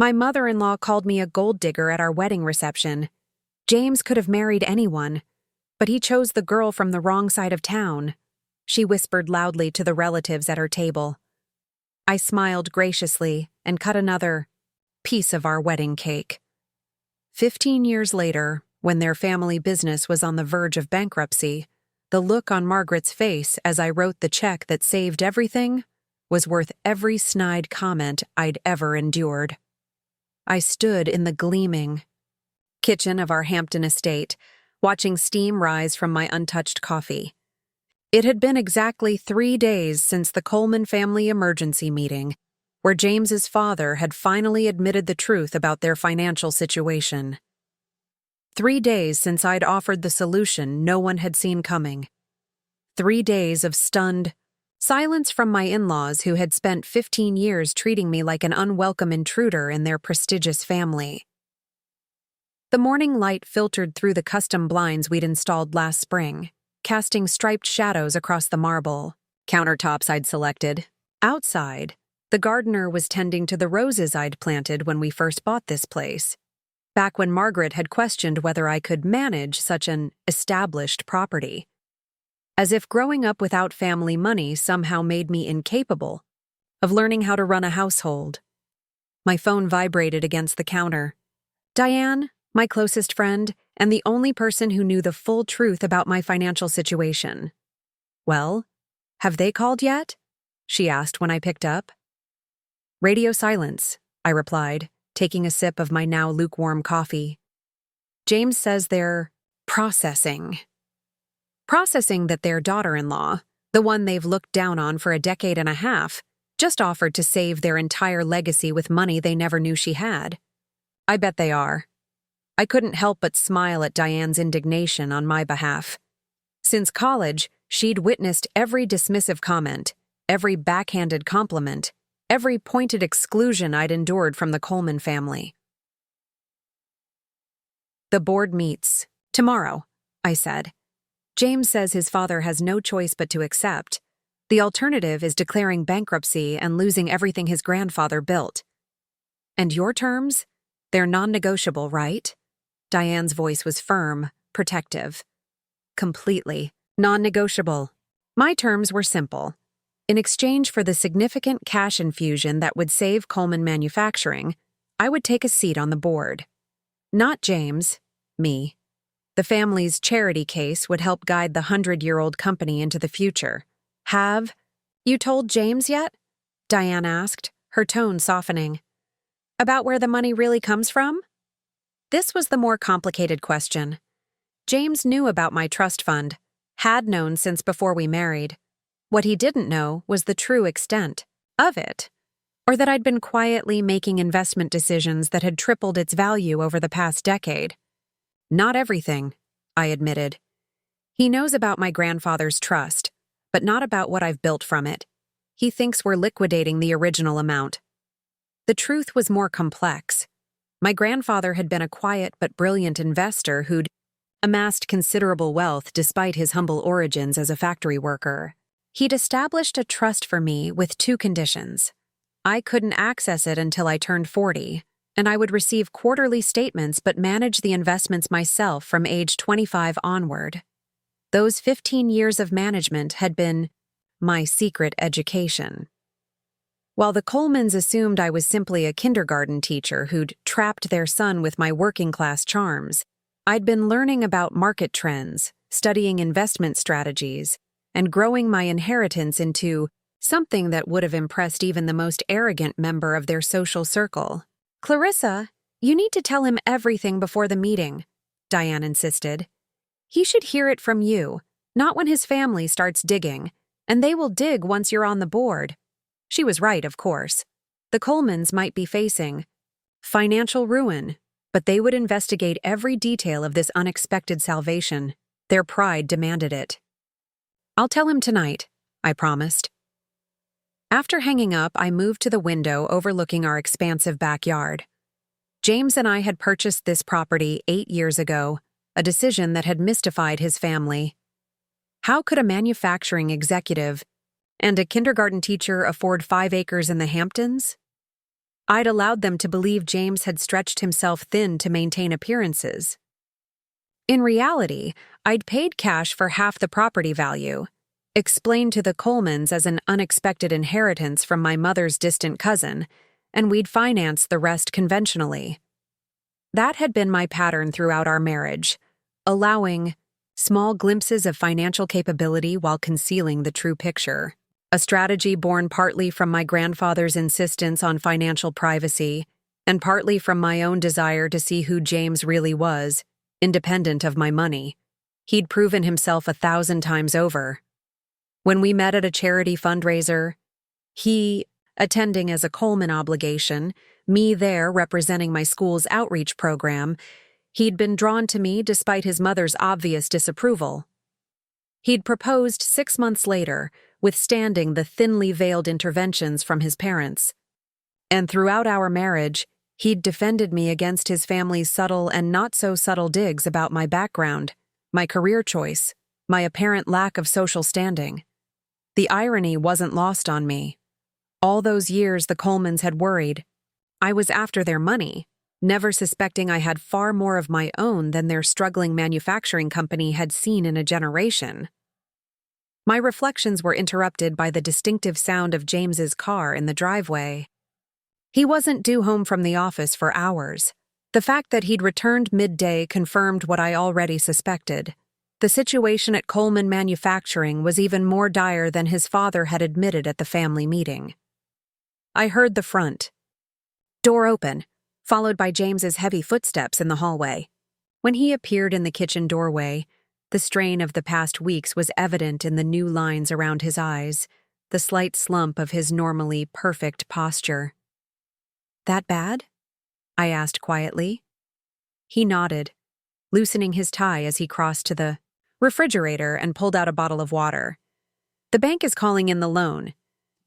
My mother-in-law called me a gold digger at our wedding reception. James could have married anyone, but he chose the girl from the wrong side of town, she whispered loudly to the relatives at her table. I smiled graciously and cut another piece of our wedding cake. 15 years later, when their family business was on the verge of bankruptcy, the look on Margaret's face as I wrote the check that saved everything was worth every snide comment I'd ever endured. I stood in the gleaming kitchen of our Hampton estate, watching steam rise from my untouched coffee. It had been exactly 3 days since the Coleman family emergency meeting, where James's father had finally admitted the truth about their financial situation. 3 days since I'd offered the solution no one had seen coming. 3 days of stunned silence from my in-laws who had spent 15 years treating me like an unwelcome intruder in their prestigious family. The morning light filtered through the custom blinds we'd installed last spring, casting striped shadows across the marble countertops I'd selected. Outside, the gardener was tending to the roses I'd planted when we first bought this place, back when Margaret had questioned whether I could manage such an established property. As if growing up without family money somehow made me incapable of learning how to run a household. My phone vibrated against the counter. Diane, my closest friend, and the only person who knew the full truth about my financial situation. Well, have they called yet? She asked when I picked up. Radio silence, I replied, taking a sip of my now lukewarm coffee. James says they're processing. Processing that their daughter-in-law, the one they've looked down on for a decade and a half, just offered to save their entire legacy with money they never knew she had. I bet they are. I couldn't help but smile at Diane's indignation on my behalf. Since college, she'd witnessed every dismissive comment, every backhanded compliment, every pointed exclusion I'd endured from the Coleman family. The board meets tomorrow, I said. James says his father has no choice but to accept. The alternative is declaring bankruptcy and losing everything his grandfather built. And your terms? They're non-negotiable, right? Diane's voice was firm, protective. Completely non-negotiable. My terms were simple. In exchange for the significant cash infusion that would save Coleman Manufacturing, I would take a seat on the board. Not James, me. The family's charity case would help guide the 100-year-old company into the future. Have you told James yet? Diane asked, her tone softening. About where the money really comes from? This was the more complicated question. James knew about my trust fund, had known since before we married. What he didn't know was the true extent of it, or that I'd been quietly making investment decisions that had tripled its value over the past decade. Not everything, I admitted. He knows about my grandfather's trust, but not about what I've built from it. He thinks we're liquidating the original amount. The truth was more complex. My grandfather had been a quiet but brilliant investor who'd amassed considerable wealth despite his humble origins as a factory worker. He'd established a trust for me with 2 conditions. I couldn't access it until I turned 40, and I would receive quarterly statements but manage the investments myself from age 25 onward. Those 15 years of management had been my secret education. While the Colemans assumed I was simply a kindergarten teacher who'd trapped their son with my working-class charms, I'd been learning about market trends, studying investment strategies, and growing my inheritance into something that would have impressed even the most arrogant member of their social circle. Clarissa, you need to tell him everything before the meeting, Diane insisted. He should hear it from you, not when his family starts digging, and they will dig once you're on the board. She was right, of course. The Colemans might be facing financial ruin, but they would investigate every detail of this unexpected salvation. Their pride demanded it. I'll tell him tonight, I promised. After hanging up, I moved to the window overlooking our expansive backyard. James and I had purchased this property 8 years ago, a decision that had mystified his family. How could a manufacturing executive and a kindergarten teacher afford 5 acres in the Hamptons? I'd allowed them to believe James had stretched himself thin to maintain appearances. In reality, I'd paid cash for half the property value, explained to the Colemans as an unexpected inheritance from my mother's distant cousin, and we'd financed the rest conventionally. That had been my pattern throughout our marriage, allowing small glimpses of financial capability while concealing the true picture. A strategy born partly from my grandfather's insistence on financial privacy and partly from my own desire to see who James really was, independent of my money. He'd proven himself 1,000 times over. When we met at a charity fundraiser, he attending as a Coleman obligation, me there representing my school's outreach program, he'd been drawn to me despite his mother's obvious disapproval. He'd proposed 6 months later, withstanding the thinly veiled interventions from his parents. And throughout our marriage, he'd defended me against his family's subtle and not-so-subtle digs about my background, my career choice, my apparent lack of social standing. The irony wasn't lost on me. All those years the Colemans had worried. I was after their money, never suspecting I had far more of my own than their struggling manufacturing company had seen in a generation. My reflections were interrupted by the distinctive sound of James's car in the driveway. He wasn't due home from the office for hours. The fact that he'd returned midday confirmed what I already suspected. The situation at Coleman Manufacturing was even more dire than his father had admitted at the family meeting. I heard the front door open, followed by James's heavy footsteps in the hallway. When he appeared in the kitchen doorway, the strain of the past weeks was evident in the new lines around his eyes, the slight slump of his normally perfect posture. "That bad?" I asked quietly. He nodded, loosening his tie as he crossed to the refrigerator and pulled out a bottle of water. "The bank is calling in the loan.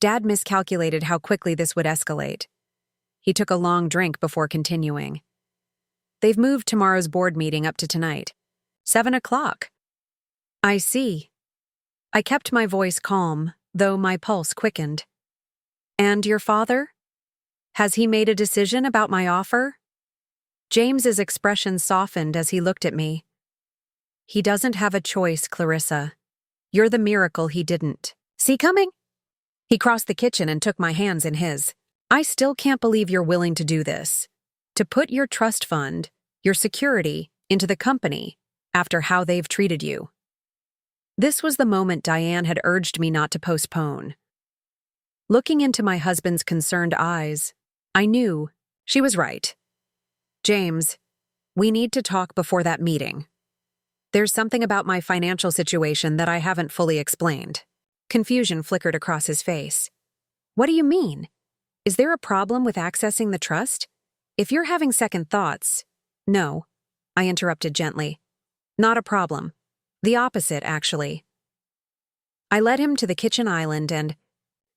Dad miscalculated how quickly this would escalate." He took a long drink before continuing. "They've moved tomorrow's board meeting up to tonight. 7 o'clock. "I see." I kept my voice calm, though my pulse quickened. "And your father? Has he made a decision about my offer?" James's expression softened as he looked at me. "He doesn't have a choice, Clarissa. You're the miracle he didn't see coming." He crossed the kitchen and took my hands in his. "I still can't believe you're willing to do this. To put your trust fund, your security, into the company after how they've treated you." This was the moment Diane had urged me not to postpone. Looking into my husband's concerned eyes, I knew she was right. "James, we need to talk before that meeting. There's something about my financial situation that I haven't fully explained." Confusion flickered across his face. "What do you mean? Is there a problem with accessing the trust? If you're having second thoughts—" "No," I interrupted gently. "Not a problem. The opposite, actually." I led him to the kitchen island and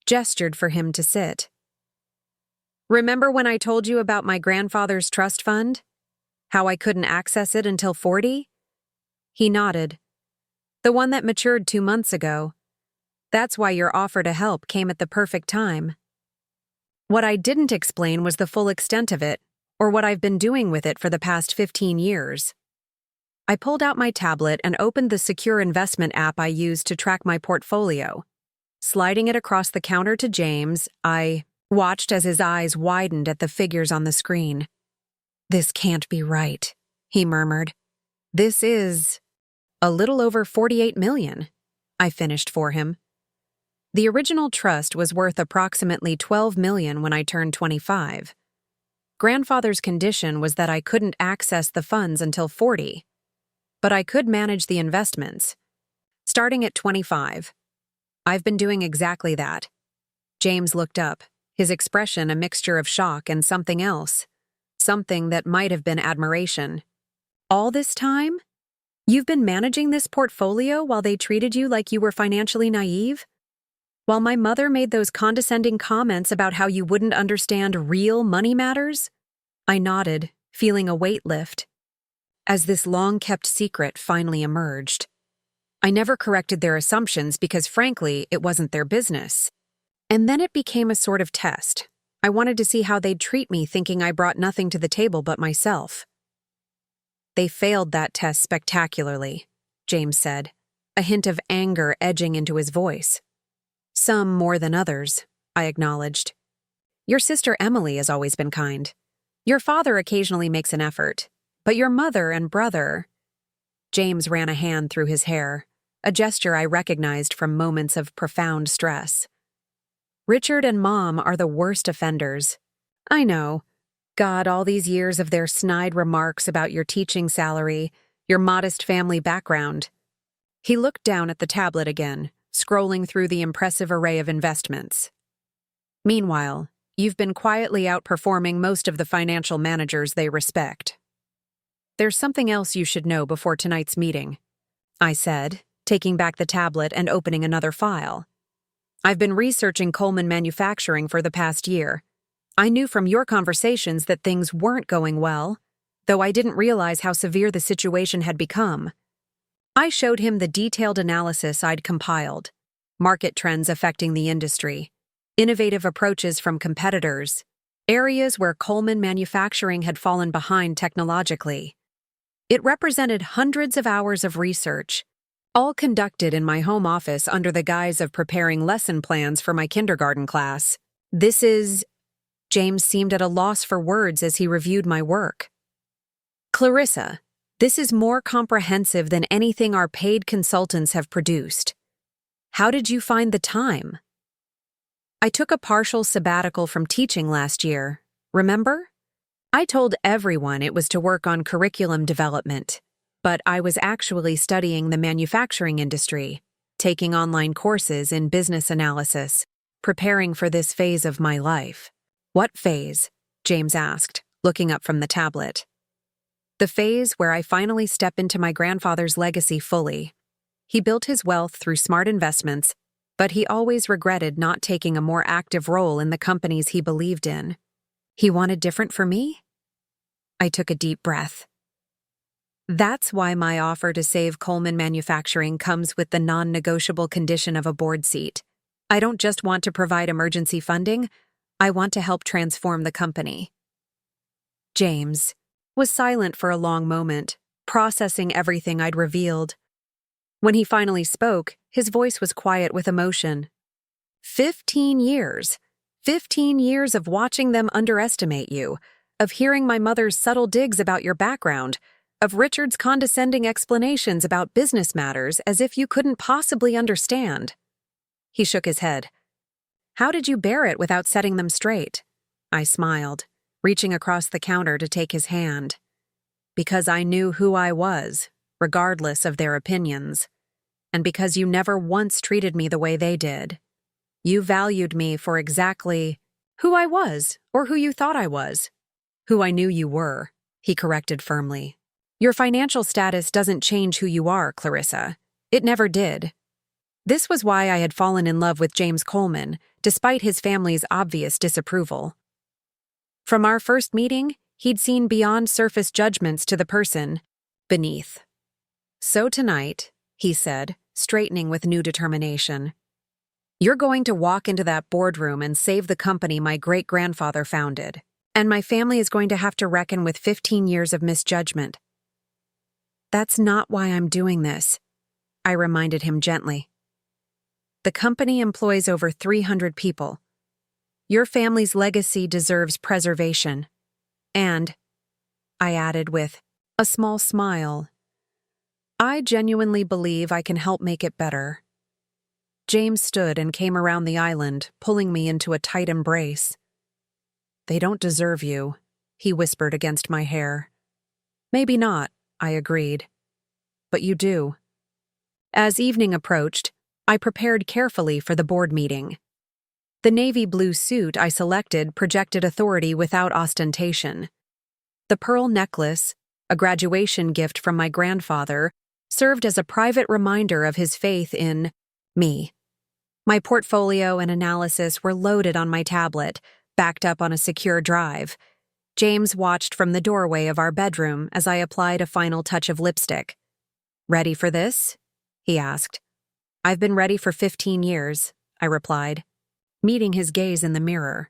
gestured for him to sit. "Remember when I told you about my grandfather's trust fund? How I couldn't access it until 40? He nodded. "The one that matured 2 months ago. That's why your offer to help came at the perfect time." What I didn't explain was the full extent of it, or what I've been doing with it for the past 15 years. I pulled out my tablet and opened the secure investment app I used to track my portfolio. Sliding it across the counter to James, I watched as his eyes widened at the figures on the screen. "This can't be right," he murmured. "This is a little over 48 million, I finished for him. The original trust was worth approximately 12 million when I turned 25. Grandfather's condition was that I couldn't access the funds until 40. But I could manage the investments, starting at 25. I've been doing exactly that." James looked up, his expression a mixture of shock and something else, something that might have been admiration. "All this time? You've been managing this portfolio while they treated you like you were financially naive? While my mother made those condescending comments about how you wouldn't understand real money matters?" I nodded, feeling a weight lift. As this long-kept secret finally emerged. I never corrected their assumptions because, frankly, it wasn't their business. And then it became a sort of test. I wanted to see how they'd treat me, thinking I brought nothing to the table but myself. They failed that test spectacularly, James said, a hint of anger edging into his voice. Some more than others, I acknowledged. Your sister Emily has always been kind. Your father occasionally makes an effort, but your mother and brother— James ran a hand through his hair, a gesture I recognized from moments of profound stress. Richard and Mom are the worst offenders. I know. God, all these years of their snide remarks about your teaching salary, your modest family background. He looked down at the tablet again, scrolling through the impressive array of investments. Meanwhile, you've been quietly outperforming most of the financial managers they respect. There's something else you should know before tonight's meeting, I said, taking back the tablet and opening another file. I've been researching Coleman Manufacturing for the past year. I knew from your conversations that things weren't going well, though I didn't realize how severe the situation had become. I showed him the detailed analysis I'd compiled, market trends affecting the industry, innovative approaches from competitors, areas where Coleman Manufacturing had fallen behind technologically. It represented hundreds of hours of research, all conducted in my home office under the guise of preparing lesson plans for my kindergarten class. James seemed at a loss for words as he reviewed my work. Clarissa, this is more comprehensive than anything our paid consultants have produced. How did you find the time? I took a partial sabbatical from teaching last year, remember? I told everyone it was to work on curriculum development, but I was actually studying the manufacturing industry, taking online courses in business analysis, preparing for this phase of my life. What phase? James asked, looking up from the tablet. The phase where I finally step into my grandfather's legacy fully. He built his wealth through smart investments, but he always regretted not taking a more active role in the companies he believed in. He wanted different for me? I took a deep breath. That's why my offer to save Coleman Manufacturing comes with the non-negotiable condition of a board seat. I don't just want to provide emergency funding, I want to help transform the company. James was silent for a long moment, processing everything I'd revealed. When he finally spoke, his voice was quiet with emotion. 15 years. 15 years of watching them underestimate you, of hearing my mother's subtle digs about your background, of Richard's condescending explanations about business matters as if you couldn't possibly understand. He shook his head. How did you bear it without setting them straight? I smiled, reaching across the counter to take his hand. Because I knew who I was, regardless of their opinions, and because you never once treated me the way they did. You valued me for exactly who I was, or who you thought I was. Who I knew you were, he corrected firmly. Your financial status doesn't change who you are, Clarissa. It never did. This was why I had fallen in love with James Coleman, despite his family's obvious disapproval. From our first meeting, he'd seen beyond surface judgments to the person beneath. So tonight, he said, straightening with new determination, you're going to walk into that boardroom and save the company my great-grandfather founded, and my family is going to have to reckon with 15 years of misjudgment. That's not why I'm doing this, I reminded him gently. The company employs over 300 people. Your family's legacy deserves preservation. And, I added with a small smile, I genuinely believe I can help make it better. James stood and came around the island, pulling me into a tight embrace. They don't deserve you, he whispered against my hair. Maybe not, I agreed. But you do. As evening approached, I prepared carefully for the board meeting. The navy blue suit I selected projected authority without ostentation. The pearl necklace, a graduation gift from my grandfather, served as a private reminder of his faith in me. My portfolio and analysis were loaded on my tablet, backed up on a secure drive. James watched from the doorway of our bedroom as I applied a final touch of lipstick. Ready for this? He asked. I've been ready for 15 years, I replied, meeting his gaze in the mirror.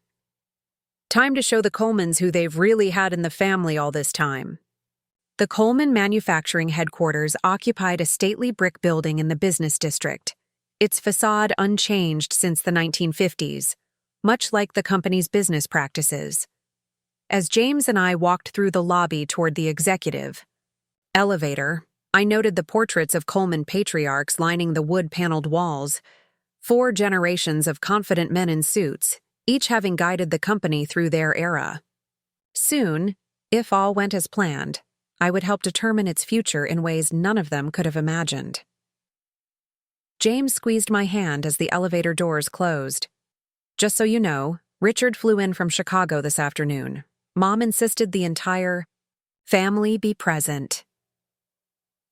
Time to show the Colemans who they've really had in the family all this time. The Coleman manufacturing headquarters occupied a stately brick building in the business district, its facade unchanged since the 1950s, much like the company's business practices. As James and I walked through the lobby toward the executive elevator, I noted the portraits of Coleman patriarchs lining the wood-paneled walls, 4 generations of confident men in suits, each having guided the company through their era. Soon, if all went as planned, I would help determine its future in ways none of them could have imagined. James squeezed my hand as the elevator doors closed. Just so you know, Richard flew in from Chicago this afternoon. Mom insisted the entire family be present.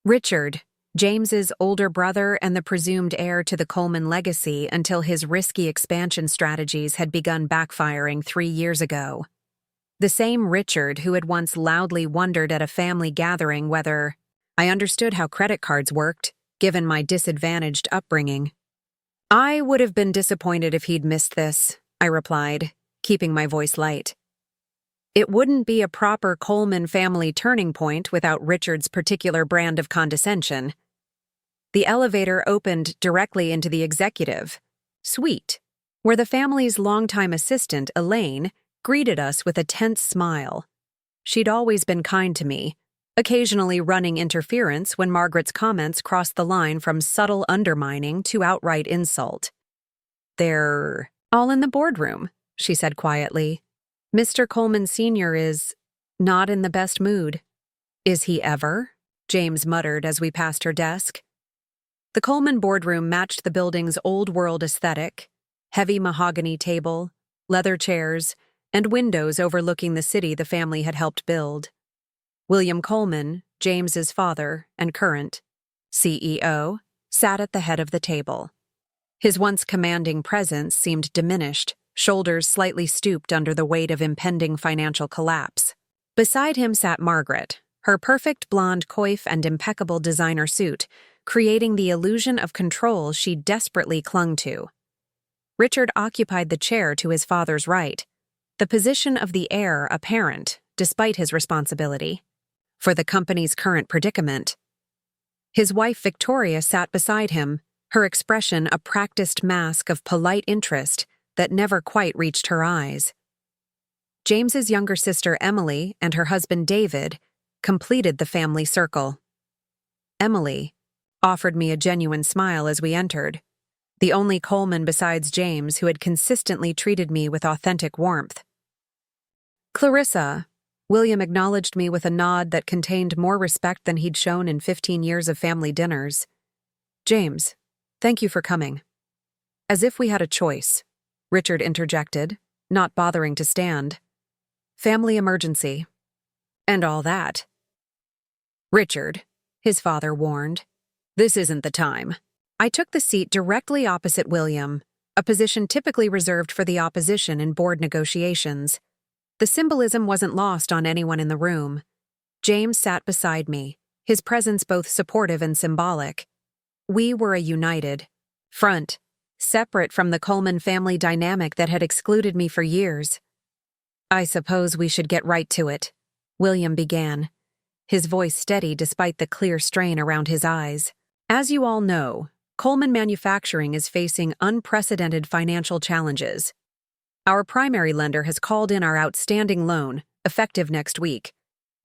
Richard, James's older brother and the presumed heir to the Coleman legacy until his risky expansion strategies had begun backfiring 3 years ago. The same Richard who had once loudly wondered at a family gathering whether I understood how credit cards worked, given my disadvantaged upbringing. I would have been disappointed if he'd missed this, I replied, keeping my voice light. It wouldn't be a proper Coleman family turning point without Richard's particular brand of condescension. The elevator opened directly into the executive suite, where the family's longtime assistant, Elaine, greeted us with a tense smile. She'd always been kind to me, occasionally running interference when Margaret's comments crossed the line from subtle undermining to outright insult. "They're all in the boardroom," she said quietly. "Mr. Coleman Sr. is not in the best mood." "Is he ever?" James muttered as we passed her desk. The Coleman boardroom matched the building's old-world aesthetic: heavy mahogany table, leather chairs, and windows overlooking the city the family had helped build. William Coleman, James's father and current CEO, sat at the head of the table. His once commanding presence seemed diminished, shoulders slightly stooped under the weight of impending financial collapse. Beside him sat Margaret, her perfect blonde coif and impeccable designer suit, creating the illusion of control she desperately clung to. Richard occupied the chair to his father's right, the position of the heir apparent, despite his responsibility for the company's current predicament. His wife Victoria sat beside him, her expression a practiced mask of polite interest that never quite reached her eyes. James's younger sister Emily and her husband David completed the family circle. Emily offered me a genuine smile as we entered, the only Coleman besides James who had consistently treated me with authentic warmth. "Clarissa," William acknowledged me with a nod that contained more respect than he'd shown in 15 years of family dinners. "James, thank you for coming." "As if we had a choice," Richard interjected, not bothering to stand. "Family emergency." "And all that." "Richard," his father warned, "this isn't the time." I took the seat directly opposite William, a position typically reserved for the opposition in board negotiations. The symbolism wasn't lost on anyone in the room. James sat beside me, his presence both supportive and symbolic. We were a united front, separate from the Coleman family dynamic that had excluded me for years. "I suppose we should get right to it," William began, his voice steady despite the clear strain around his eyes. "As you all know, Coleman Manufacturing is facing unprecedented financial challenges. Our primary lender has called in our outstanding loan, effective next week.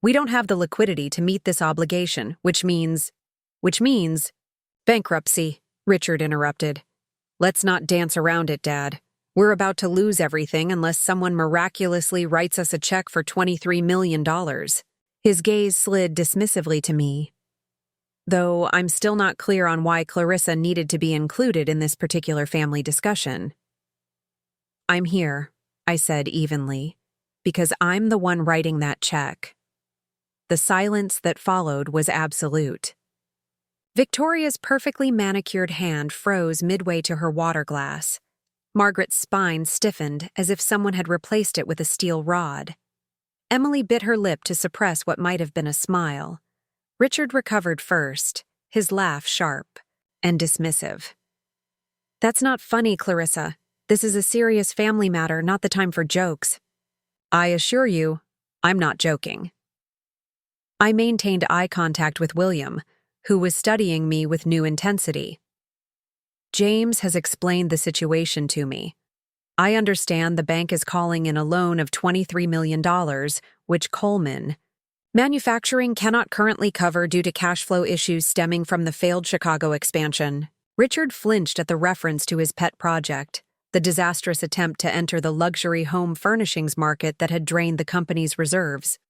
We don't have the liquidity to meet this obligation, which means bankruptcy," Richard interrupted. "Let's not dance around it, Dad. We're about to lose everything unless someone miraculously writes us a check for $23 million. His gaze slid dismissively to me, though I'm still not clear on why Clarissa needed to be included in this particular family discussion. "I'm here," I said evenly, "because I'm the one writing that check." The silence that followed was absolute. Victoria's perfectly manicured hand froze midway to her water glass. Margaret's spine stiffened as if someone had replaced it with a steel rod. Emily bit her lip to suppress what might have been a smile. Richard recovered first, his laugh sharp and dismissive. "That's not funny, Clarissa. This is a serious family matter, not the time for jokes." I assure you, I'm not joking. I maintained eye contact with William, who was studying me with new intensity. James has explained the situation to me. I understand the bank is calling in a loan of $23 million, which Coleman Manufacturing cannot currently cover due to cash flow issues stemming from the failed Chicago expansion. Richard flinched at the reference to his pet project, the disastrous attempt to enter the luxury home furnishings market that had drained the company's reserves.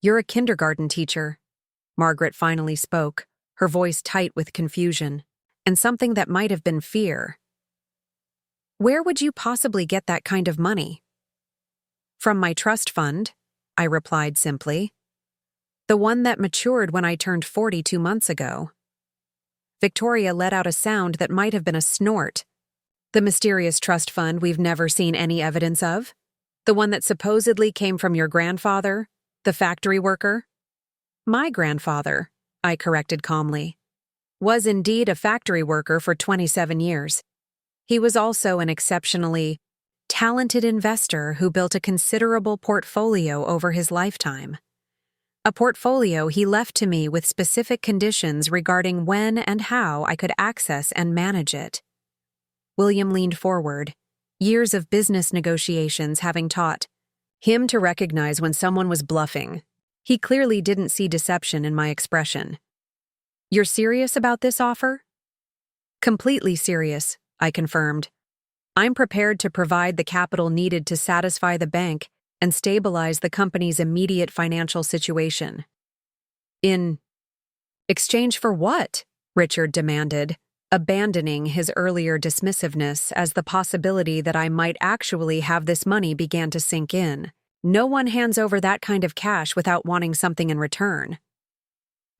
You're a kindergarten teacher, Margaret finally spoke, her voice tight with confusion, and something that might have been fear. Where would you possibly get that kind of money? From my trust fund, I replied simply. The one that matured when I turned 42 months ago. Victoria let out a sound that might have been a snort. The mysterious trust fund we've never seen any evidence of? The one that supposedly came from your grandfather, the factory worker? My grandfather, I corrected calmly, was indeed a factory worker for 27 years. He was also an exceptionally talented investor who built a considerable portfolio over his lifetime. A portfolio he left to me with specific conditions regarding when and how I could access and manage it. William leaned forward, years of business negotiations having taught him to recognize when someone was bluffing. He clearly didn't see deception in my expression. You're serious about this offer? Completely serious, I confirmed. I'm prepared to provide the capital needed to satisfy the bank and stabilize the company's immediate financial situation. In exchange for what? Richard demanded, abandoning his earlier dismissiveness as the possibility that I might actually have this money began to sink in. No one hands over that kind of cash without wanting something in return.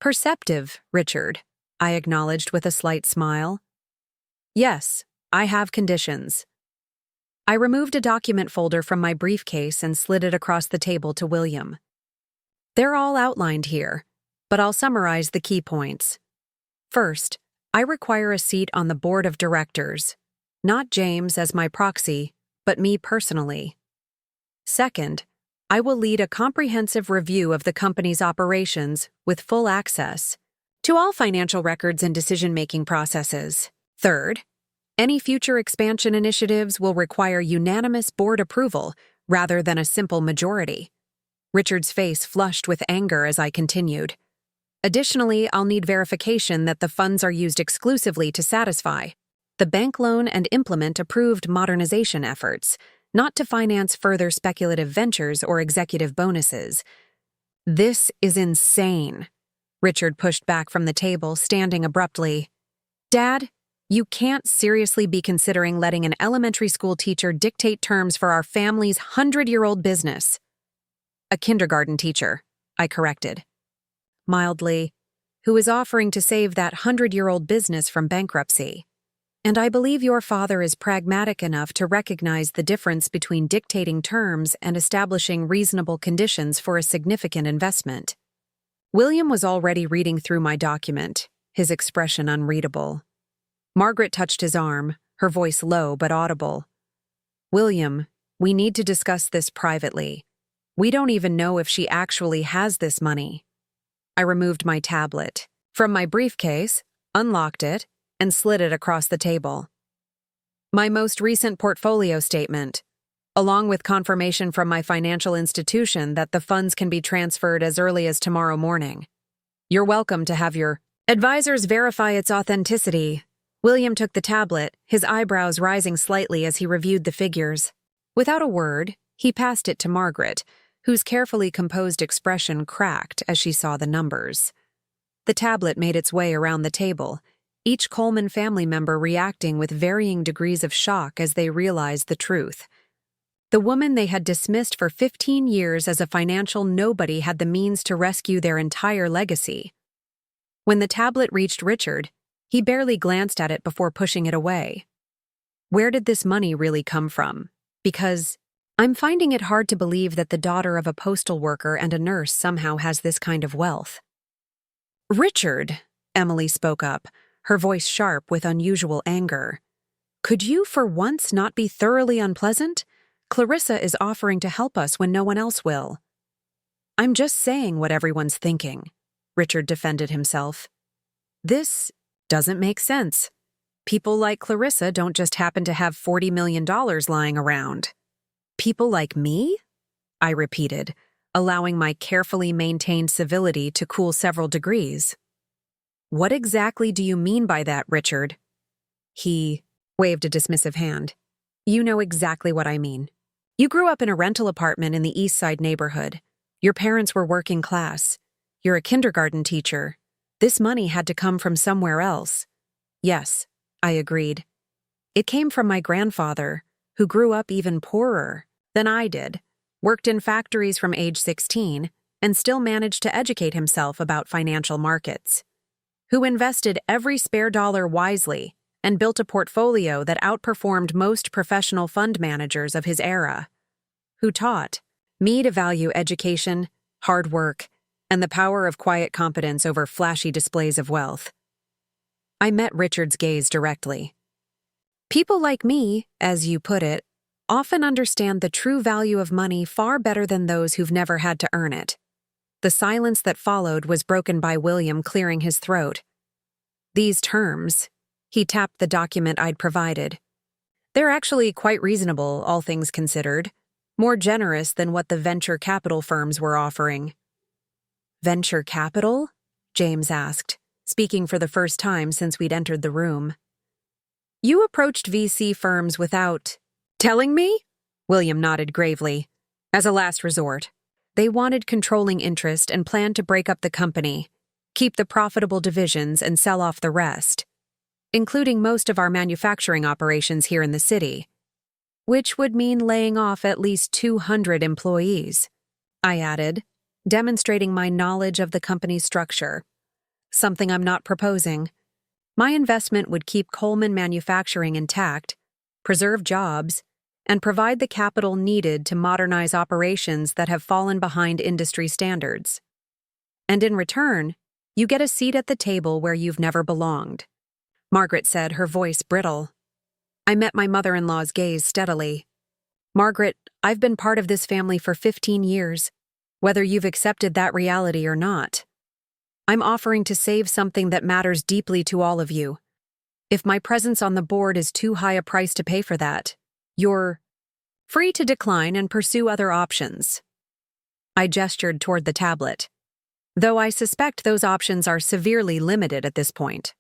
Perceptive, Richard, I acknowledged with a slight smile. Yes, I have conditions. I removed a document folder from my briefcase and slid it across the table to William. They're all outlined here, but I'll summarize the key points. First, I require a seat on the board of directors, not James as my proxy, but me personally. Second, I will lead a comprehensive review of the company's operations with full access to all financial records and decision-making processes. Third, any future expansion initiatives will require unanimous board approval rather than a simple majority. Richard's face flushed with anger as I continued. Additionally, I'll need verification that the funds are used exclusively to satisfy the bank loan and implement approved modernization efforts, not to finance further speculative ventures or executive bonuses. This is insane. Richard pushed back from the table, standing abruptly. Dad, you can't seriously be considering letting an elementary school teacher dictate terms for our family's 100-year-old business. A kindergarten teacher, I corrected. Mildly, who is offering to save that 100-year-old business from bankruptcy. And I believe your father is pragmatic enough to recognize the difference between dictating terms and establishing reasonable conditions for a significant investment. William was already reading through my document, his expression unreadable. Margaret touched his arm, her voice low but audible. William, we need to discuss this privately. We don't even know if she actually has this money. I removed my tablet from my briefcase, unlocked it, and slid it across the table. My most recent portfolio statement, along with confirmation from my financial institution that the funds can be transferred as early as tomorrow morning. You're welcome to have your advisors verify its authenticity. William took the tablet, his eyebrows rising slightly as he reviewed the figures. Without a word, he passed it to Margaret, whose carefully composed expression cracked as she saw the numbers. The tablet made its way around the table, each Coleman family member reacting with varying degrees of shock as they realized the truth. The woman they had dismissed for 15 years as a financial nobody had the means to rescue their entire legacy. When the tablet reached Richard, he barely glanced at it before pushing it away. Where did this money really come from? Because I'm finding it hard to believe that the daughter of a postal worker and a nurse somehow has this kind of wealth. Richard, Emily spoke up, her voice sharp with unusual anger. Could you for once not be thoroughly unpleasant? Clarissa is offering to help us when no one else will. I'm just saying what everyone's thinking, Richard defended himself. This doesn't make sense. People like Clarissa don't just happen to have $40 million lying around. People like me? I repeated, allowing my carefully maintained civility to cool several degrees. What exactly do you mean by that, Richard? He waved a dismissive hand. You know exactly what I mean. You grew up in a rental apartment in the East Side neighborhood. Your parents were working class. You're a kindergarten teacher. This money had to come from somewhere else. Yes, I agreed. It came from my grandfather, who grew up even poorer than I did, worked in factories from age 16, and still managed to educate himself about financial markets. Who invested every spare dollar wisely and built a portfolio that outperformed most professional fund managers of his era. Who taught me to value education, hard work, and the power of quiet competence over flashy displays of wealth. I met Richard's gaze directly. People like me, as you put it, often understand the true value of money far better than those who've never had to earn it. The silence that followed was broken by William clearing his throat. These terms, he tapped the document I'd provided. They're actually quite reasonable, all things considered, more generous than what the venture capital firms were offering. Venture capital? James asked, speaking for the first time since we'd entered the room. You approached VC firms without telling me? William nodded gravely. As a last resort. They wanted controlling interest and planned to break up the company, keep the profitable divisions and sell off the rest, including most of our manufacturing operations here in the city, which would mean laying off at least 200 employees, I added, demonstrating my knowledge of the company's structure. Something I'm not proposing. My investment would keep Coleman manufacturing intact, preserve jobs, and provide the capital needed to modernize operations that have fallen behind industry standards. And in return, you get a seat at the table where you've never belonged, Margaret said, her voice brittle. I met my mother-in-law's gaze steadily. Margaret, I've been part of this family for 15 years, whether you've accepted that reality or not. I'm offering to save something that matters deeply to all of you. If my presence on the board is too high a price to pay for that, you're free to decline and pursue other options. I gestured toward the tablet, though I suspect those options are severely limited at this point.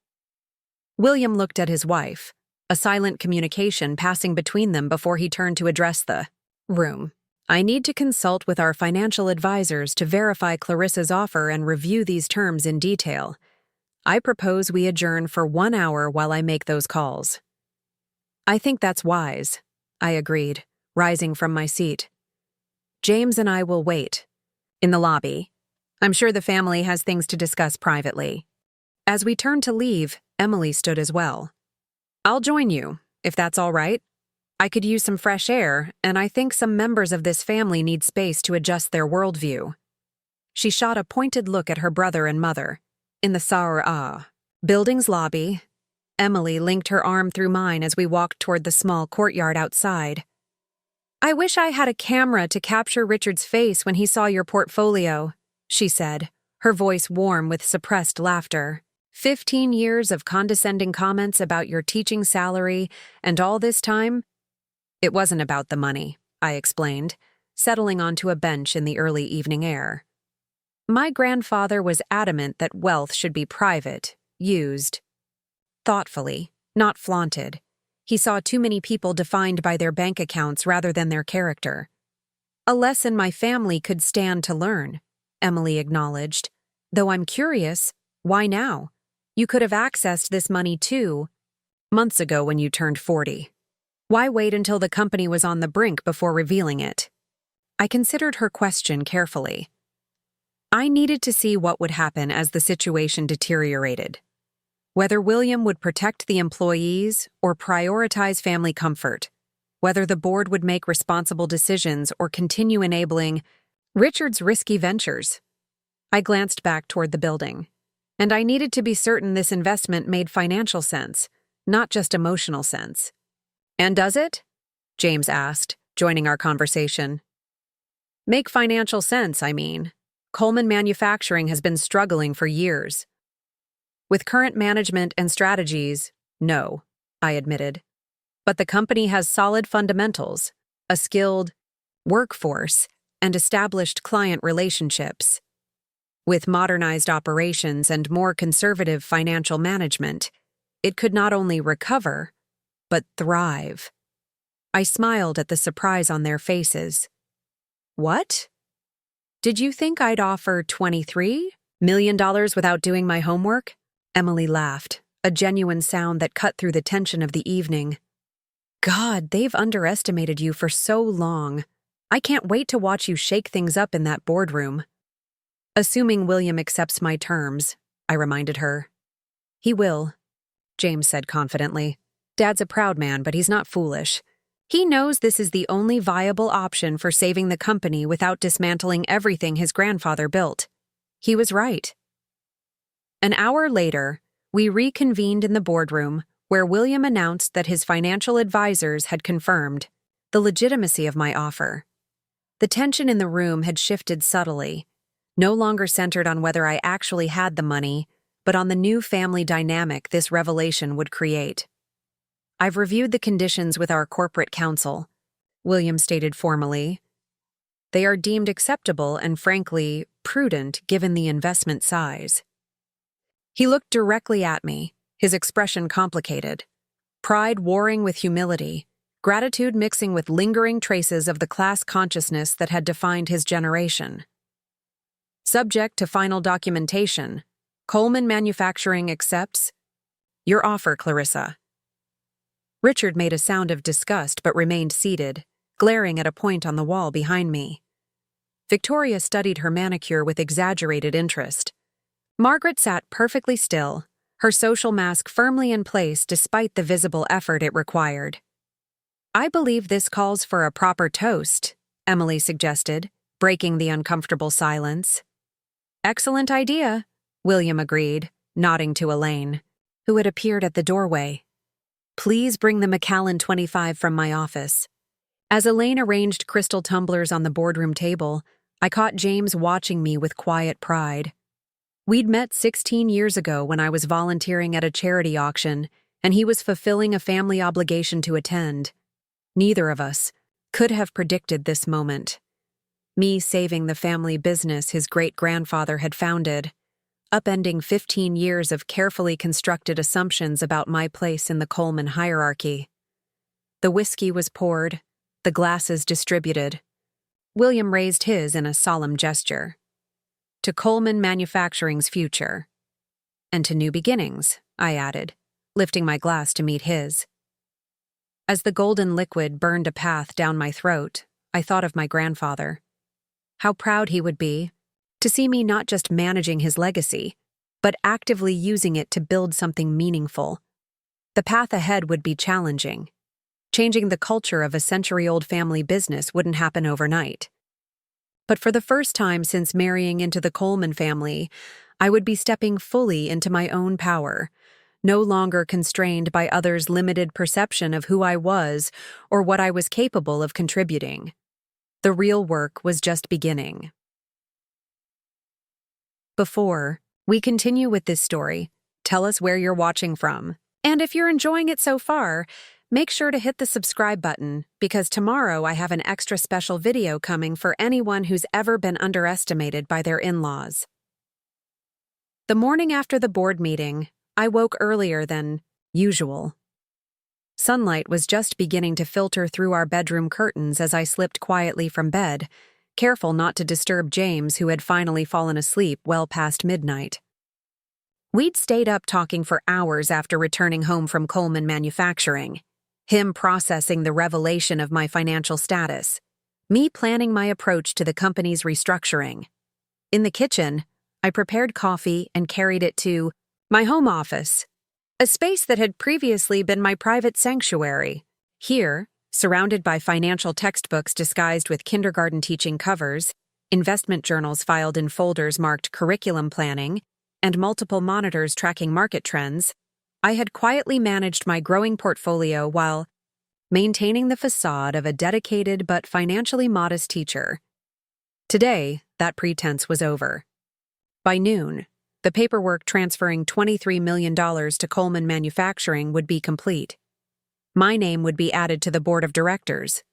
William looked at his wife, a silent communication passing between them before he turned to address the room. I need to consult with our financial advisors to verify Clarissa's offer and review these terms in detail. I propose we adjourn for 1 hour while I make those calls. I think that's wise, I agreed, rising from my seat. James and I will wait. In the lobby. I'm sure the family has things to discuss privately. As we turned to leave, Emily stood as well. I'll join you, if that's all right. I could use some fresh air, and I think some members of this family need space to adjust their worldview. She shot a pointed look at her brother and mother. In the building's lobby, Emily linked her arm through mine as we walked toward the small courtyard outside. I wish I had a camera to capture Richard's face when he saw your portfolio, she said, her voice warm with suppressed laughter. 15 years of condescending comments about your teaching salary, and all this time? It wasn't about the money, I explained, settling onto a bench in the early evening air. My grandfather was adamant that wealth should be private, used thoughtfully, not flaunted. He saw too many people defined by their bank accounts rather than their character. A lesson my family could stand to learn, Emily acknowledged. Though I'm curious, why now? You could have accessed this money 2 months ago when you turned 40. Why wait until the company was on the brink before revealing it? I considered her question carefully. I needed to see what would happen as the situation deteriorated. Whether William would protect the employees or prioritize family comfort. Whether the board would make responsible decisions or continue enabling Richard's risky ventures. I glanced back toward the building. And I needed to be certain this investment made financial sense, not just emotional sense. And does it? James asked, joining our conversation. Make financial sense, I mean. Coleman Manufacturing has been struggling for years. With current management and strategies, no, I admitted. But the company has solid fundamentals, a skilled workforce, and established client relationships. With modernized operations and more conservative financial management, it could not only recover, but thrive. I smiled at the surprise on their faces. What? Did you think I'd offer $23 million without doing my homework? Emily laughed, a genuine sound that cut through the tension of the evening. God, they've underestimated you for so long. I can't wait to watch you shake things up in that boardroom. Assuming William accepts my terms, I reminded her. He will, James said confidently. Dad's a proud man, but he's not foolish. He knows this is the only viable option for saving the company without dismantling everything his grandfather built. He was right. An hour later, we reconvened in the boardroom, where William announced that his financial advisors had confirmed the legitimacy of my offer. The tension in the room had shifted subtly, no longer centered on whether I actually had the money, but on the new family dynamic this revelation would create. I've reviewed the conditions with our corporate counsel, William stated formally. They are deemed acceptable and, frankly, prudent given the investment size. He looked directly at me, his expression complicated. Pride warring with humility, gratitude mixing with lingering traces of the class consciousness that had defined his generation. Subject to final documentation, Coleman Manufacturing accepts your offer, Clarissa. Richard made a sound of disgust but remained seated, glaring at a point on the wall behind me. Victoria studied her manicure with exaggerated interest. Margaret sat perfectly still, her social mask firmly in place despite the visible effort it required. I believe this calls for a proper toast, Emily suggested, breaking the uncomfortable silence. Excellent idea, William agreed, nodding to Elaine, who had appeared at the doorway. Please bring the Macallan 25 from my office. As Elaine arranged crystal tumblers on the boardroom table, I caught James watching me with quiet pride. We'd met 16 years ago when I was volunteering at a charity auction, and he was fulfilling a family obligation to attend. Neither of us could have predicted this moment. Me saving the family business his great-grandfather had founded, upending 15 years of carefully constructed assumptions about my place in the Coleman hierarchy. The whiskey was poured, the glasses distributed. William raised his in a solemn gesture. To Coleman Manufacturing's future. And to new beginnings, I added, lifting my glass to meet his. As the golden liquid burned a path down my throat, I thought of my grandfather. How proud he would be to see me not just managing his legacy, but actively using it to build something meaningful. The path ahead would be challenging. Changing the culture of a century-old family business wouldn't happen overnight. But for the first time since marrying into the Coleman family, I would be stepping fully into my own power, no longer constrained by others' limited perception of who I was or what I was capable of contributing. The real work was just beginning. Before we continue with this story, tell us where you're watching from. And if you're enjoying it so far, make sure to hit the subscribe button, because tomorrow I have an extra special video coming for anyone who's ever been underestimated by their in-laws. The morning after the board meeting, I woke earlier than usual. Sunlight was just beginning to filter through our bedroom curtains as I slipped quietly from bed, careful not to disturb James, who had finally fallen asleep well past midnight. We'd stayed up talking for hours after returning home from Coleman Manufacturing, him processing the revelation of my financial status, me planning my approach to the company's restructuring. In the kitchen, I prepared coffee and carried it to my home office, a space that had previously been my private sanctuary. Here, surrounded by financial textbooks disguised with kindergarten teaching covers, investment journals filed in folders marked curriculum planning, and multiple monitors tracking market trends, I had quietly managed my growing portfolio while maintaining the facade of a dedicated but financially modest teacher. Today, that pretense was over. By noon, the paperwork transferring $23 million to Coleman Manufacturing would be complete. My name would be added to the board of directors,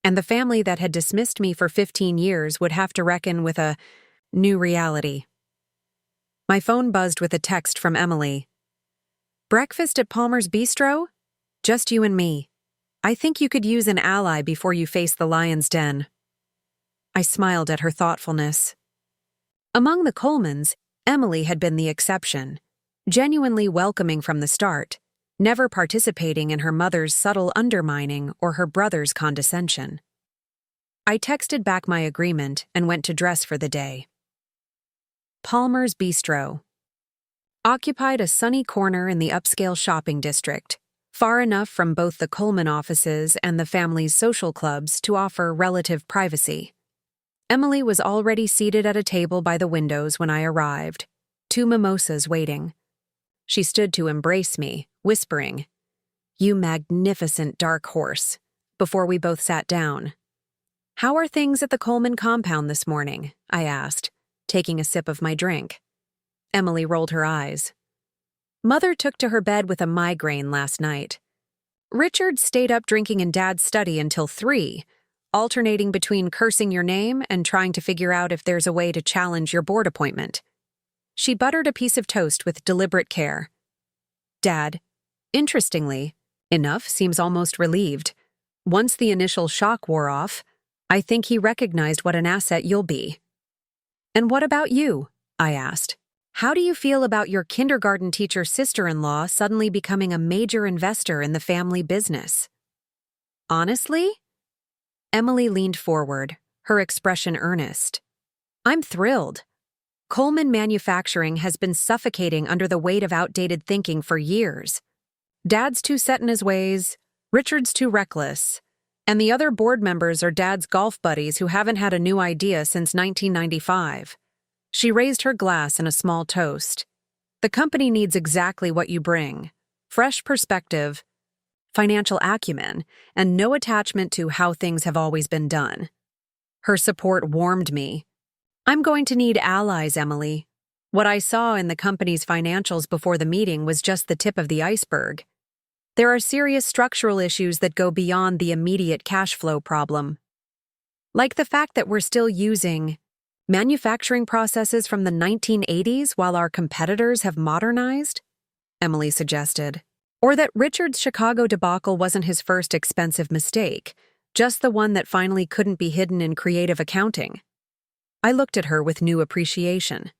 and the family that had dismissed me for 15 years would have to reckon with a new reality. My phone buzzed with a text from Emily. "Breakfast at Palmer's Bistro? Just you and me. I think you could use an ally before you face the lion's den." I smiled at her thoughtfulness. Among the Colemans, Emily had been the exception, genuinely welcoming from the start, never participating in her mother's subtle undermining or her brother's condescension. I texted back my agreement and went to dress for the day. Palmer's Bistro occupied a sunny corner in the upscale shopping district, far enough from both the Coleman offices and the family's social clubs to offer relative privacy. Emily was already seated at a table by the windows when I arrived, 2 mimosas waiting. She stood to embrace me, whispering, "You magnificent dark horse," before we both sat down. "How are things at the Coleman compound this morning?" I asked, taking a sip of my drink. Emily rolled her eyes. "Mother took to her bed with a migraine last night. Richard stayed up drinking in Dad's study until 3, alternating between cursing your name and trying to figure out if there's a way to challenge your board appointment." She buttered a piece of toast with deliberate care. Dad, interestingly enough, seems almost relieved. Once the initial shock wore off, I think he recognized what an asset you'll be. "And what about you?" I asked. "How do you feel about your kindergarten teacher sister-in-law suddenly becoming a major investor in the family business?" "Honestly?" Emily leaned forward, her expression earnest. "I'm thrilled. Coleman Manufacturing has been suffocating under the weight of outdated thinking for years. Dad's too set in his ways, Richard's too reckless, and the other board members are Dad's golf buddies who haven't had a new idea since 1995. She raised her glass in a small toast. "The company needs exactly what you bring: fresh perspective, financial acumen, and no attachment to how things have always been done." Her support warmed me. "I'm going to need allies, Emily. What I saw in the company's financials before the meeting was just the tip of the iceberg. There are serious structural issues that go beyond the immediate cash flow problem. Like the fact that we're still using manufacturing processes from the 1980s while our competitors have modernized," Emily suggested. "Or that Richard's Chicago debacle wasn't his first expensive mistake, just the one that finally couldn't be hidden in creative accounting." I looked at her with new appreciation.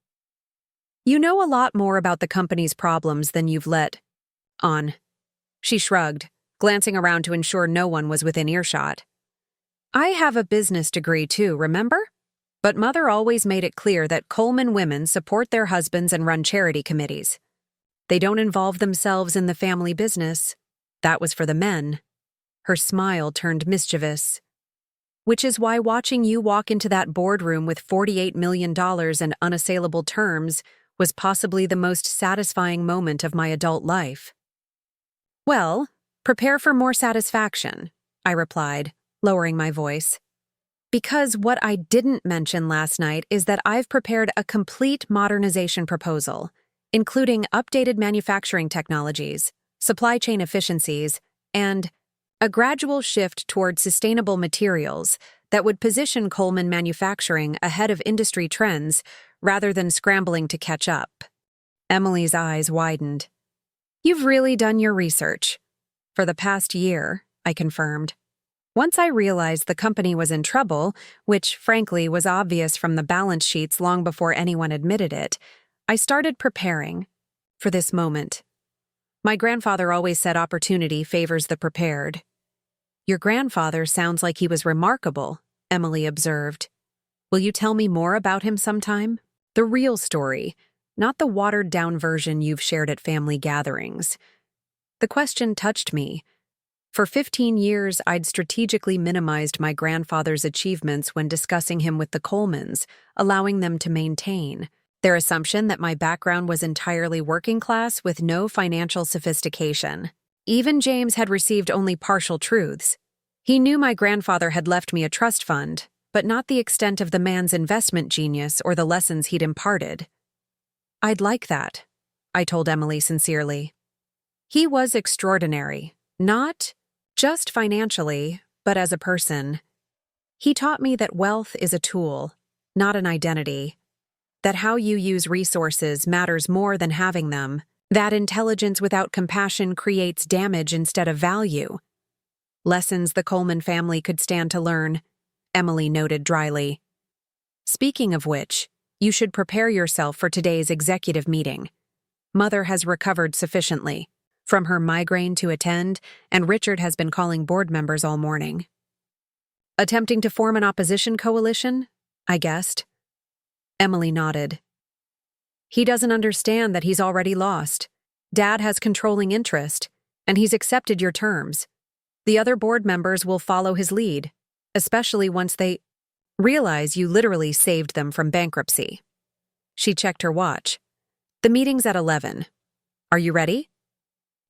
"You know a lot more about the company's problems than you've let on." She shrugged, glancing around to ensure no one was within earshot. "I have a business degree too, remember? But Mother always made it clear that Coleman women support their husbands and run charity committees. They don't involve themselves in the family business. That was for the men." Her smile turned mischievous. "Which is why watching you walk into that boardroom with $48 million and unassailable terms was possibly the most satisfying moment of my adult life." "Well, prepare for more satisfaction," I replied, lowering my voice. "Because what I didn't mention last night is that I've prepared a complete modernization proposal, including updated manufacturing technologies, supply chain efficiencies, and a gradual shift toward sustainable materials that would position Coleman Manufacturing ahead of industry trends rather than scrambling to catch up." Emily's eyes widened. "You've really done your research." "For the past year," I confirmed. Once I realized the company was in trouble, which frankly was obvious from the balance sheets long before anyone admitted it, I started preparing for this moment. My grandfather always said opportunity favors the prepared. "Your grandfather sounds like he was remarkable," Emily observed. "Will you tell me more about him sometime? The real story, not the watered-down version you've shared at family gatherings." The question touched me. For 15 years, I'd strategically minimized my grandfather's achievements when discussing him with the Colemans, allowing them to maintain their assumption that my background was entirely working class with no financial sophistication. even James had received only partial truths. He knew my grandfather had left me a trust fund, but not the extent of the man's investment genius or the lessons he'd imparted. "I'd like that," I told Emily sincerely. "He was extraordinary, not just financially, but as a person. He taught me that wealth is a tool, not an identity, that how you use resources matters more than having them, that intelligence without compassion creates damage instead of value. Lessons the Coleman family could stand to learn," Emily noted dryly. "Speaking of which, you should prepare yourself for today's executive meeting. Mother has recovered sufficiently from her migraine to attend, and Richard has been calling board members all morning." "Attempting to form an opposition coalition?" I guessed. Emily nodded. "He doesn't understand that he's already lost. Dad has controlling interest, and he's accepted your terms. The other board members will follow his lead, especially once they realize you literally saved them from bankruptcy." She checked her watch. "The meeting's at 11. Are you ready?"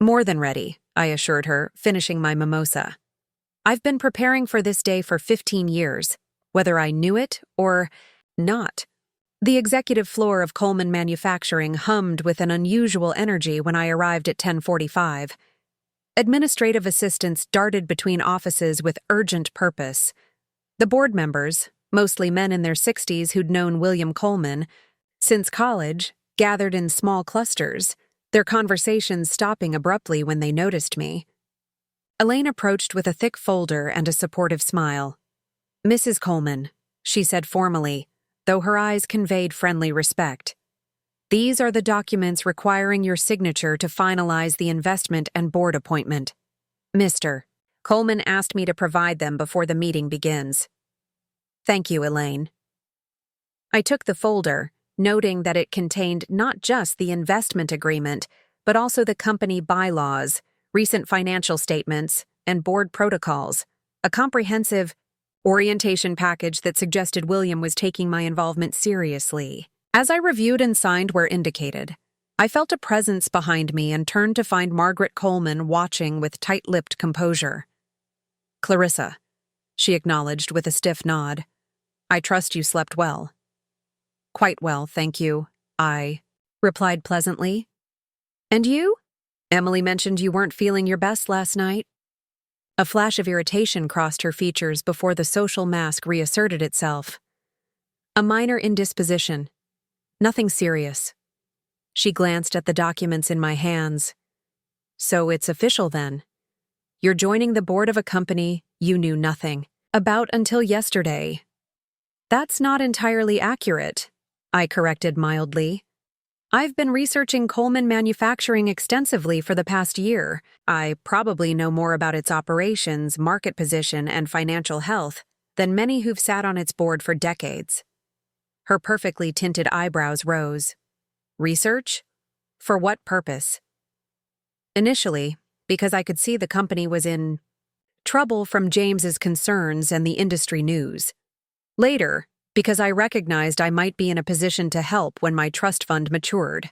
"More than ready," I assured her, finishing my mimosa. "I've been preparing for this day for 15 years, whether I knew it or not." The executive floor of Coleman Manufacturing hummed with an unusual energy when I arrived at 10:45. Administrative assistants darted between offices with urgent purpose. The board members, mostly men in their 60s who'd known William Coleman since college, gathered in small clusters, their conversations stopping abruptly when they noticed me. Elaine approached with a thick folder and a supportive smile. "Mrs. Coleman," she said formally, though her eyes conveyed friendly respect. "These are the documents requiring your signature to finalize the investment and board appointment. Mr. Coleman asked me to provide them before the meeting begins." "Thank you, Elaine." I took the folder, noting that it contained not just the investment agreement, but also the company bylaws, recent financial statements, and board protocols, a comprehensive orientation package that suggested William was taking my involvement seriously. As I reviewed and signed where indicated, I felt a presence behind me and turned to find Margaret Coleman watching with tight-lipped composure. "Clarissa," she acknowledged with a stiff nod. "I trust you slept well." "Quite well, thank you," I replied pleasantly. "And you? Emily mentioned you weren't feeling your best last night." A flash of irritation crossed her features before the social mask reasserted itself. "A minor indisposition. Nothing serious." She glanced at the documents in my hands. "So it's official then. You're joining the board of a company you knew nothing about until yesterday." "That's not entirely accurate," I corrected mildly. "I've been researching Coleman Manufacturing extensively for the past year. I probably know more about its operations, market position, and financial health than many who've sat on its board for decades." Her perfectly tinted eyebrows rose. "Research? For what purpose?" "Initially, because I could see the company was in trouble from James's concerns and the industry news. Later, because I recognized I might be in a position to help when my trust fund matured."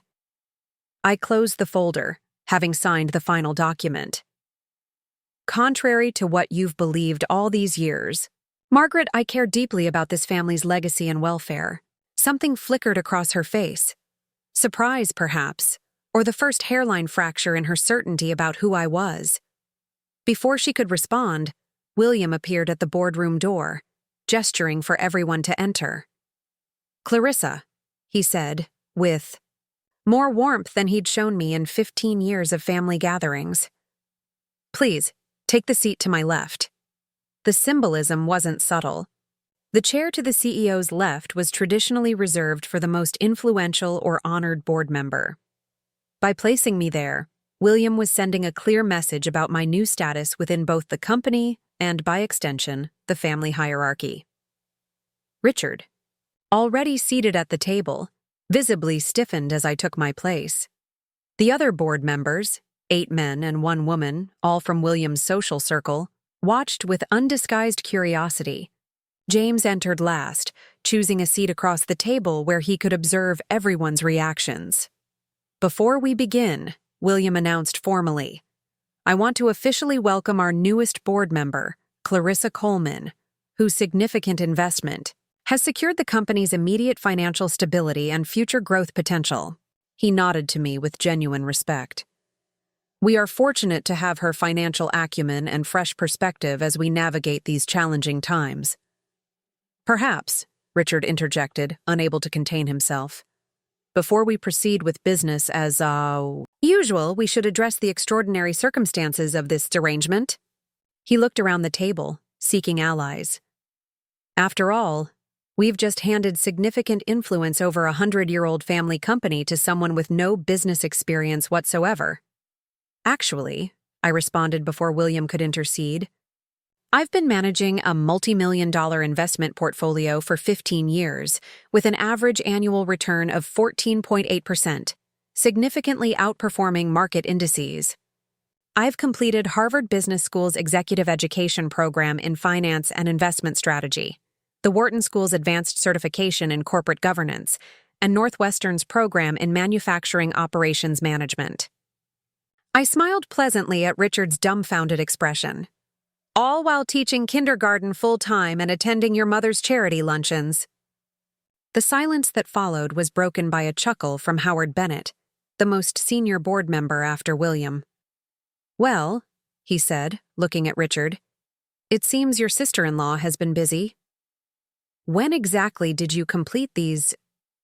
I closed the folder, having signed the final document. "Contrary to what you've believed all these years, Margaret, I care deeply about this family's legacy and welfare." Something flickered across her face. Surprise, perhaps, or the first hairline fracture in her certainty about who I was. Before she could respond, William appeared at the boardroom door, gesturing for everyone to enter. "Clarissa," he said, with more warmth than he'd shown me in 15 years of family gatherings. "Please, take the seat to my left." The symbolism wasn't subtle. The chair to the CEO's left was traditionally reserved for the most influential or honored board member. By placing me there, William was sending a clear message about my new status within both the company and, by extension, the family hierarchy. Richard, already seated at the table, visibly stiffened as I took my place. The other board members, 8 men and 1 woman, all from William's social circle, watched with undisguised curiosity. James entered last, choosing a seat across the table where he could observe everyone's reactions. "Before we begin," William announced formally, I want to officially welcome our newest board member, Clarissa Coleman, whose significant investment has secured the company's immediate financial stability and future growth potential." He nodded to me with genuine respect. "We are fortunate to have her financial acumen and fresh perspective as we navigate these challenging times." "Perhaps," Richard interjected, unable to contain himself, "before we proceed with business as usual, we should address the extraordinary circumstances of this derangement." He looked around the table, seeking allies. "After all, we've just handed significant influence over a 100-year-old family company to someone with no business experience whatsoever." "Actually," I responded before William could intercede, "I've been managing a multi-million-dollar investment portfolio for 15 years, with an average annual return of 14.8%, significantly outperforming market indices. I've completed Harvard Business School's executive education program in finance and investment strategy, the Wharton School's advanced certification in corporate governance, and Northwestern's program in manufacturing operations management." I smiled pleasantly at Richard's dumbfounded expression. "All while teaching kindergarten full-time and attending your mother's charity luncheons." The silence that followed was broken by a chuckle from Howard Bennett, the most senior board member after William. "Well," he said, looking at Richard, "it seems your sister-in-law has been busy. When exactly did you complete these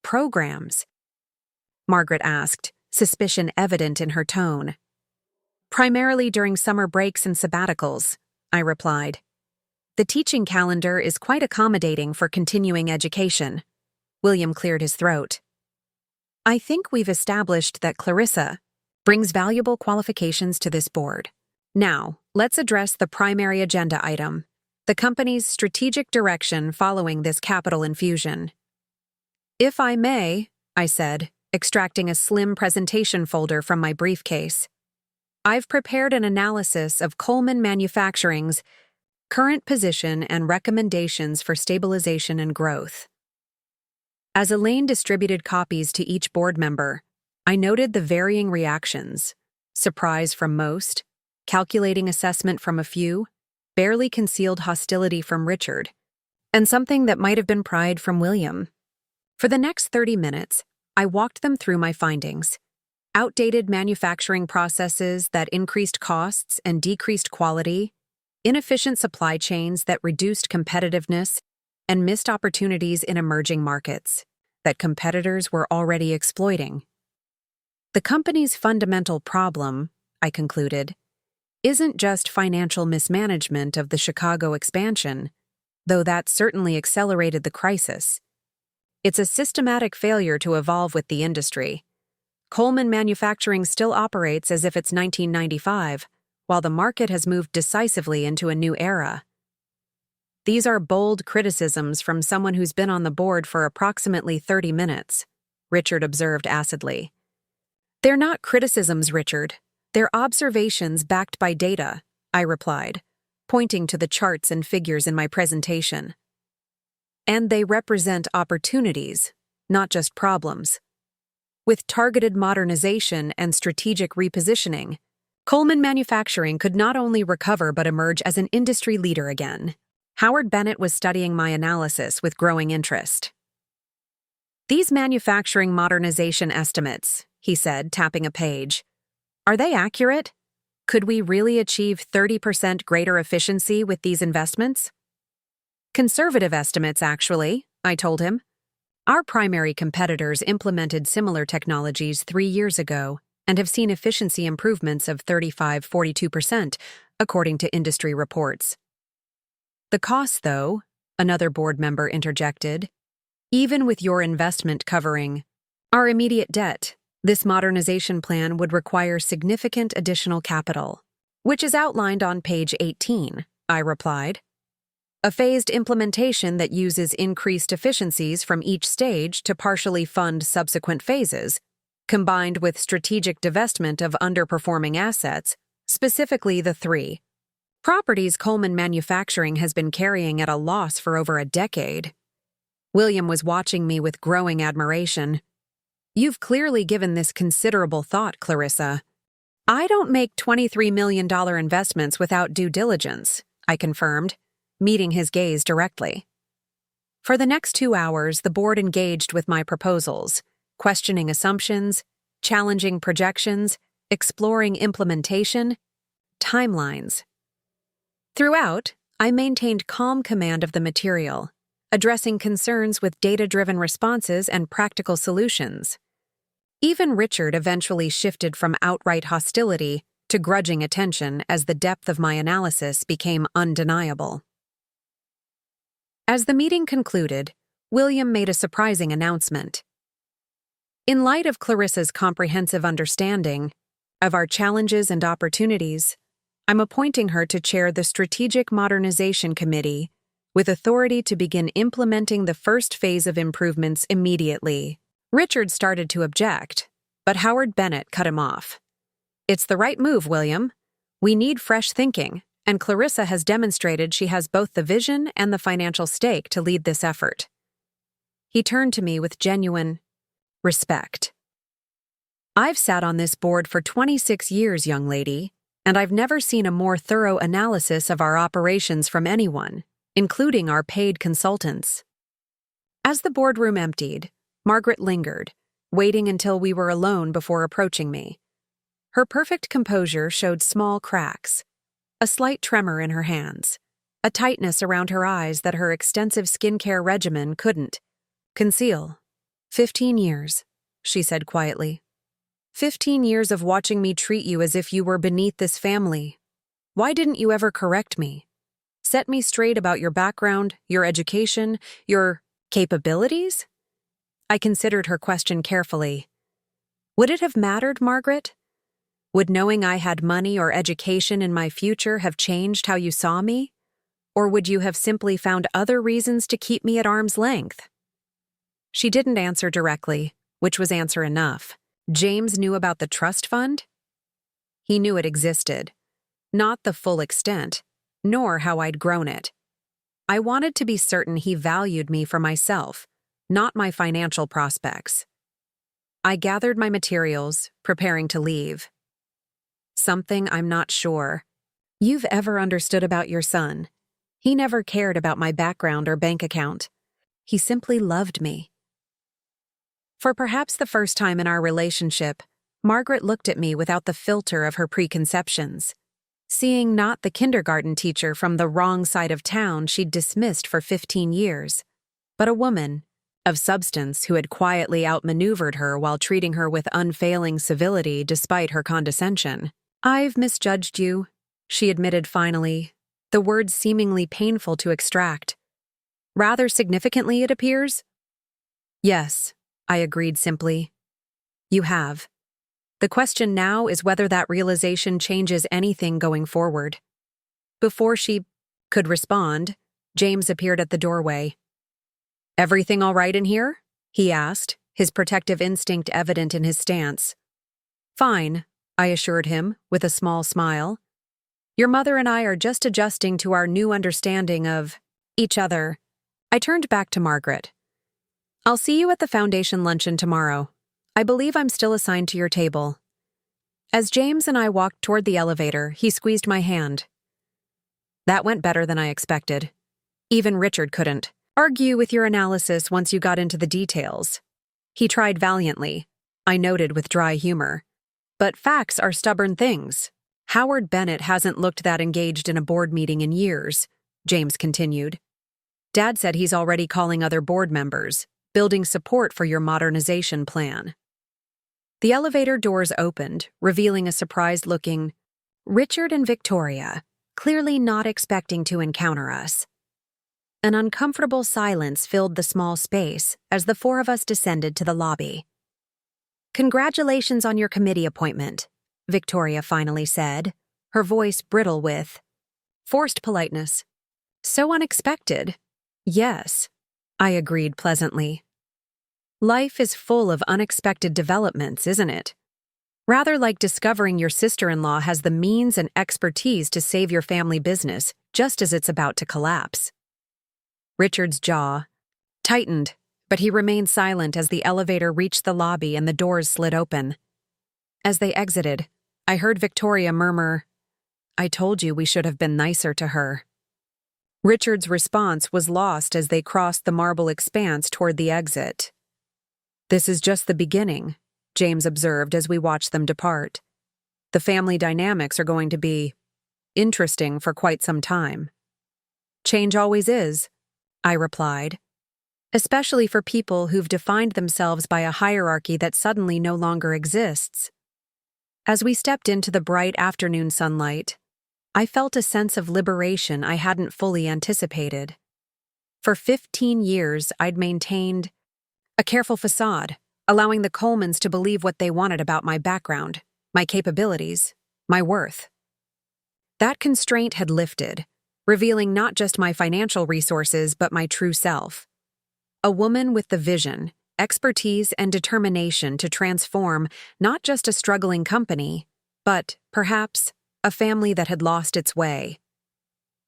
programs?" Margaret asked, suspicion evident in her tone. "Primarily during summer breaks and sabbaticals," I replied. "The teaching calendar is quite accommodating for continuing education." William cleared his throat. "I think we've established that Clarissa brings valuable qualifications to this board. Now, let's address the primary agenda item, the company's strategic direction following this capital infusion." "If I may," I said, extracting a slim presentation folder from my briefcase, "I've prepared an analysis of Coleman Manufacturing's current position and recommendations for stabilization and growth." As Elaine distributed copies to each board member, I noted the varying reactions: surprise from most, calculating assessment from a few, barely concealed hostility from Richard, and something that might have been pride from William. For the next 30 minutes, I walked them through my findings. Outdated manufacturing processes that increased costs and decreased quality, inefficient supply chains that reduced competitiveness, and missed opportunities in emerging markets that competitors were already exploiting. The company's fundamental problem, I concluded, isn't just financial mismanagement of the Chicago expansion, though that certainly accelerated the crisis. It's a systematic failure to evolve with the industry. Coleman Manufacturing still operates as if it's 1995, while the market has moved decisively into a new era. These are bold criticisms from someone who's been on the board for approximately 30 minutes, Richard observed acidly. "They're not criticisms, Richard. They're observations backed by data," I replied, pointing to the charts and figures in my presentation. "And they represent opportunities, not just problems. With targeted modernization and strategic repositioning, Coleman Manufacturing could not only recover but emerge as an industry leader again." Howard Bennett was studying my analysis with growing interest. "These manufacturing modernization estimates," he said, tapping a page, "are they accurate? Could we really achieve 30% greater efficiency with these investments?" "Conservative estimates, actually," I told him. "Our primary competitors implemented similar technologies 3 years ago and have seen efficiency improvements of 35–42%, according to industry reports." "The cost, though," another board member interjected, "even with your investment covering our immediate debt, this modernization plan would require significant additional capital, which is outlined on page 18, I replied. "A phased implementation that uses increased efficiencies from each stage to partially fund subsequent phases, combined with strategic divestment of underperforming assets, specifically the 3 properties Coleman Manufacturing has been carrying at a loss for over a decade." William was watching me with growing admiration. "You've clearly given this considerable thought, Clarissa." I don't make $23 million investments without due diligence, I confirmed, meeting his gaze directly. For the next 2 hours, the board engaged with my proposals, questioning assumptions, challenging projections, exploring implementation, timelines. Throughout, I maintained calm command of the material, addressing concerns with data-driven responses and practical solutions. Even Richard eventually shifted from outright hostility to grudging attention as the depth of my analysis became undeniable. As the meeting concluded, William made a surprising announcement. In light of Clarissa's comprehensive understanding of our challenges and opportunities, I'm appointing her to chair the Strategic Modernization Committee with authority to begin implementing the first phase of improvements immediately. Richard started to object, but Howard Bennett cut him off. It's the right move, William. We need fresh thinking, and Clarissa has demonstrated she has both the vision and the financial stake to lead this effort. He turned to me with genuine respect. I've sat on this board for 26 years, young lady, and I've never seen a more thorough analysis of our operations from anyone, including our paid consultants. As the boardroom emptied, Margaret lingered, waiting until we were alone before approaching me. Her perfect composure showed small cracks, a slight tremor in her hands, a tightness around her eyes that her extensive skincare regimen couldn't conceal. 15 years, she said quietly. 15 years of watching me treat you as if you were beneath this family. Why didn't you ever correct me? Set me straight about your background, your education, your capabilities? I considered her question carefully. Would it have mattered, Margaret? Would knowing I had money or education in my future have changed how you saw me? Or would you have simply found other reasons to keep me at arm's length? She didn't answer directly, which was answer enough. James knew about the trust fund? He knew it existed. Not the full extent, nor how I'd grown it. I wanted to be certain he valued me for myself, not my financial prospects. I gathered my materials, preparing to leave. Something I'm not sure you've ever understood about your son. He never cared about my background or bank account. He simply loved me. For perhaps the first time in our relationship, Margaret looked at me without the filter of her preconceptions, seeing not the kindergarten teacher from the wrong side of town she'd dismissed for 15 years, but a woman of substance who had quietly outmaneuvered her while treating her with unfailing civility despite her condescension. I've misjudged you, she admitted finally, the words seemingly painful to extract. Rather significantly, it appears. Yes, I agreed simply. You have. The question now is whether that realization changes anything going forward. Before she could respond, James appeared at the doorway. Everything all right in here? He asked, his protective instinct evident in his stance. Fine, I assured him, with a small smile. Your mother and I are just adjusting to our new understanding of each other. I turned back to Margaret. I'll see you at the foundation luncheon tomorrow. I believe I'm still assigned to your table. As James and I walked toward the elevator, he squeezed my hand. That went better than I expected. Even Richard couldn't argue with your analysis once you got into the details. He tried valiantly, I noted with dry humor. But facts are stubborn things. Howard Bennett hasn't looked that engaged in a board meeting in years, James continued. Dad said he's already calling other board members, building support for your modernization plan. The elevator doors opened, revealing a surprised-looking Richard and Victoria, clearly not expecting to encounter us. An uncomfortable silence filled the small space as the four of us descended to the lobby. Congratulations on your committee appointment, Victoria finally said, her voice brittle with forced politeness. So unexpected. Yes, I agreed pleasantly. Life is full of unexpected developments, isn't it? Rather like discovering your sister-in-law has the means and expertise to save your family business just as it's about to collapse. Richard's jaw tightened, but he remained silent as the elevator reached the lobby and the doors slid open. As they exited, I heard Victoria murmur, "I told you we should have been nicer to her." Richard's response was lost as they crossed the marble expanse toward the exit. "This is just the beginning," James observed as we watched them depart. "The family dynamics are going to be interesting for quite some time." "Change always is," I replied, "especially for people who've defined themselves by a hierarchy that suddenly no longer exists." As we stepped into the bright afternoon sunlight, I felt a sense of liberation I hadn't fully anticipated. For 15 years, I'd maintained a careful facade, allowing the Colemans to believe what they wanted about my background, my capabilities, my worth. That constraint had lifted, revealing not just my financial resources but my true self. A woman with the vision, expertise, and determination to transform not just a struggling company, but, perhaps, a family that had lost its way.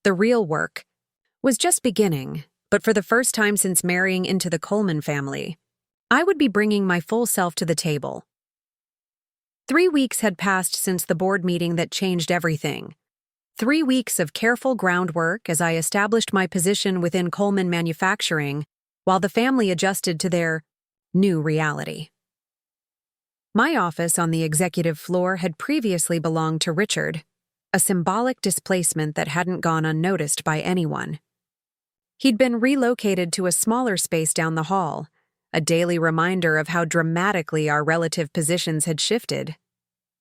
The real work was just beginning, but for the first time since marrying into the Coleman family, I would be bringing my full self to the table. 3 weeks had passed since the board meeting that changed everything. 3 weeks of careful groundwork as I established my position within Coleman Manufacturing, while the family adjusted to their new reality. My office on the executive floor had previously belonged to Richard, a symbolic displacement that hadn't gone unnoticed by anyone. He'd been relocated to a smaller space down the hall, a daily reminder of how dramatically our relative positions had shifted.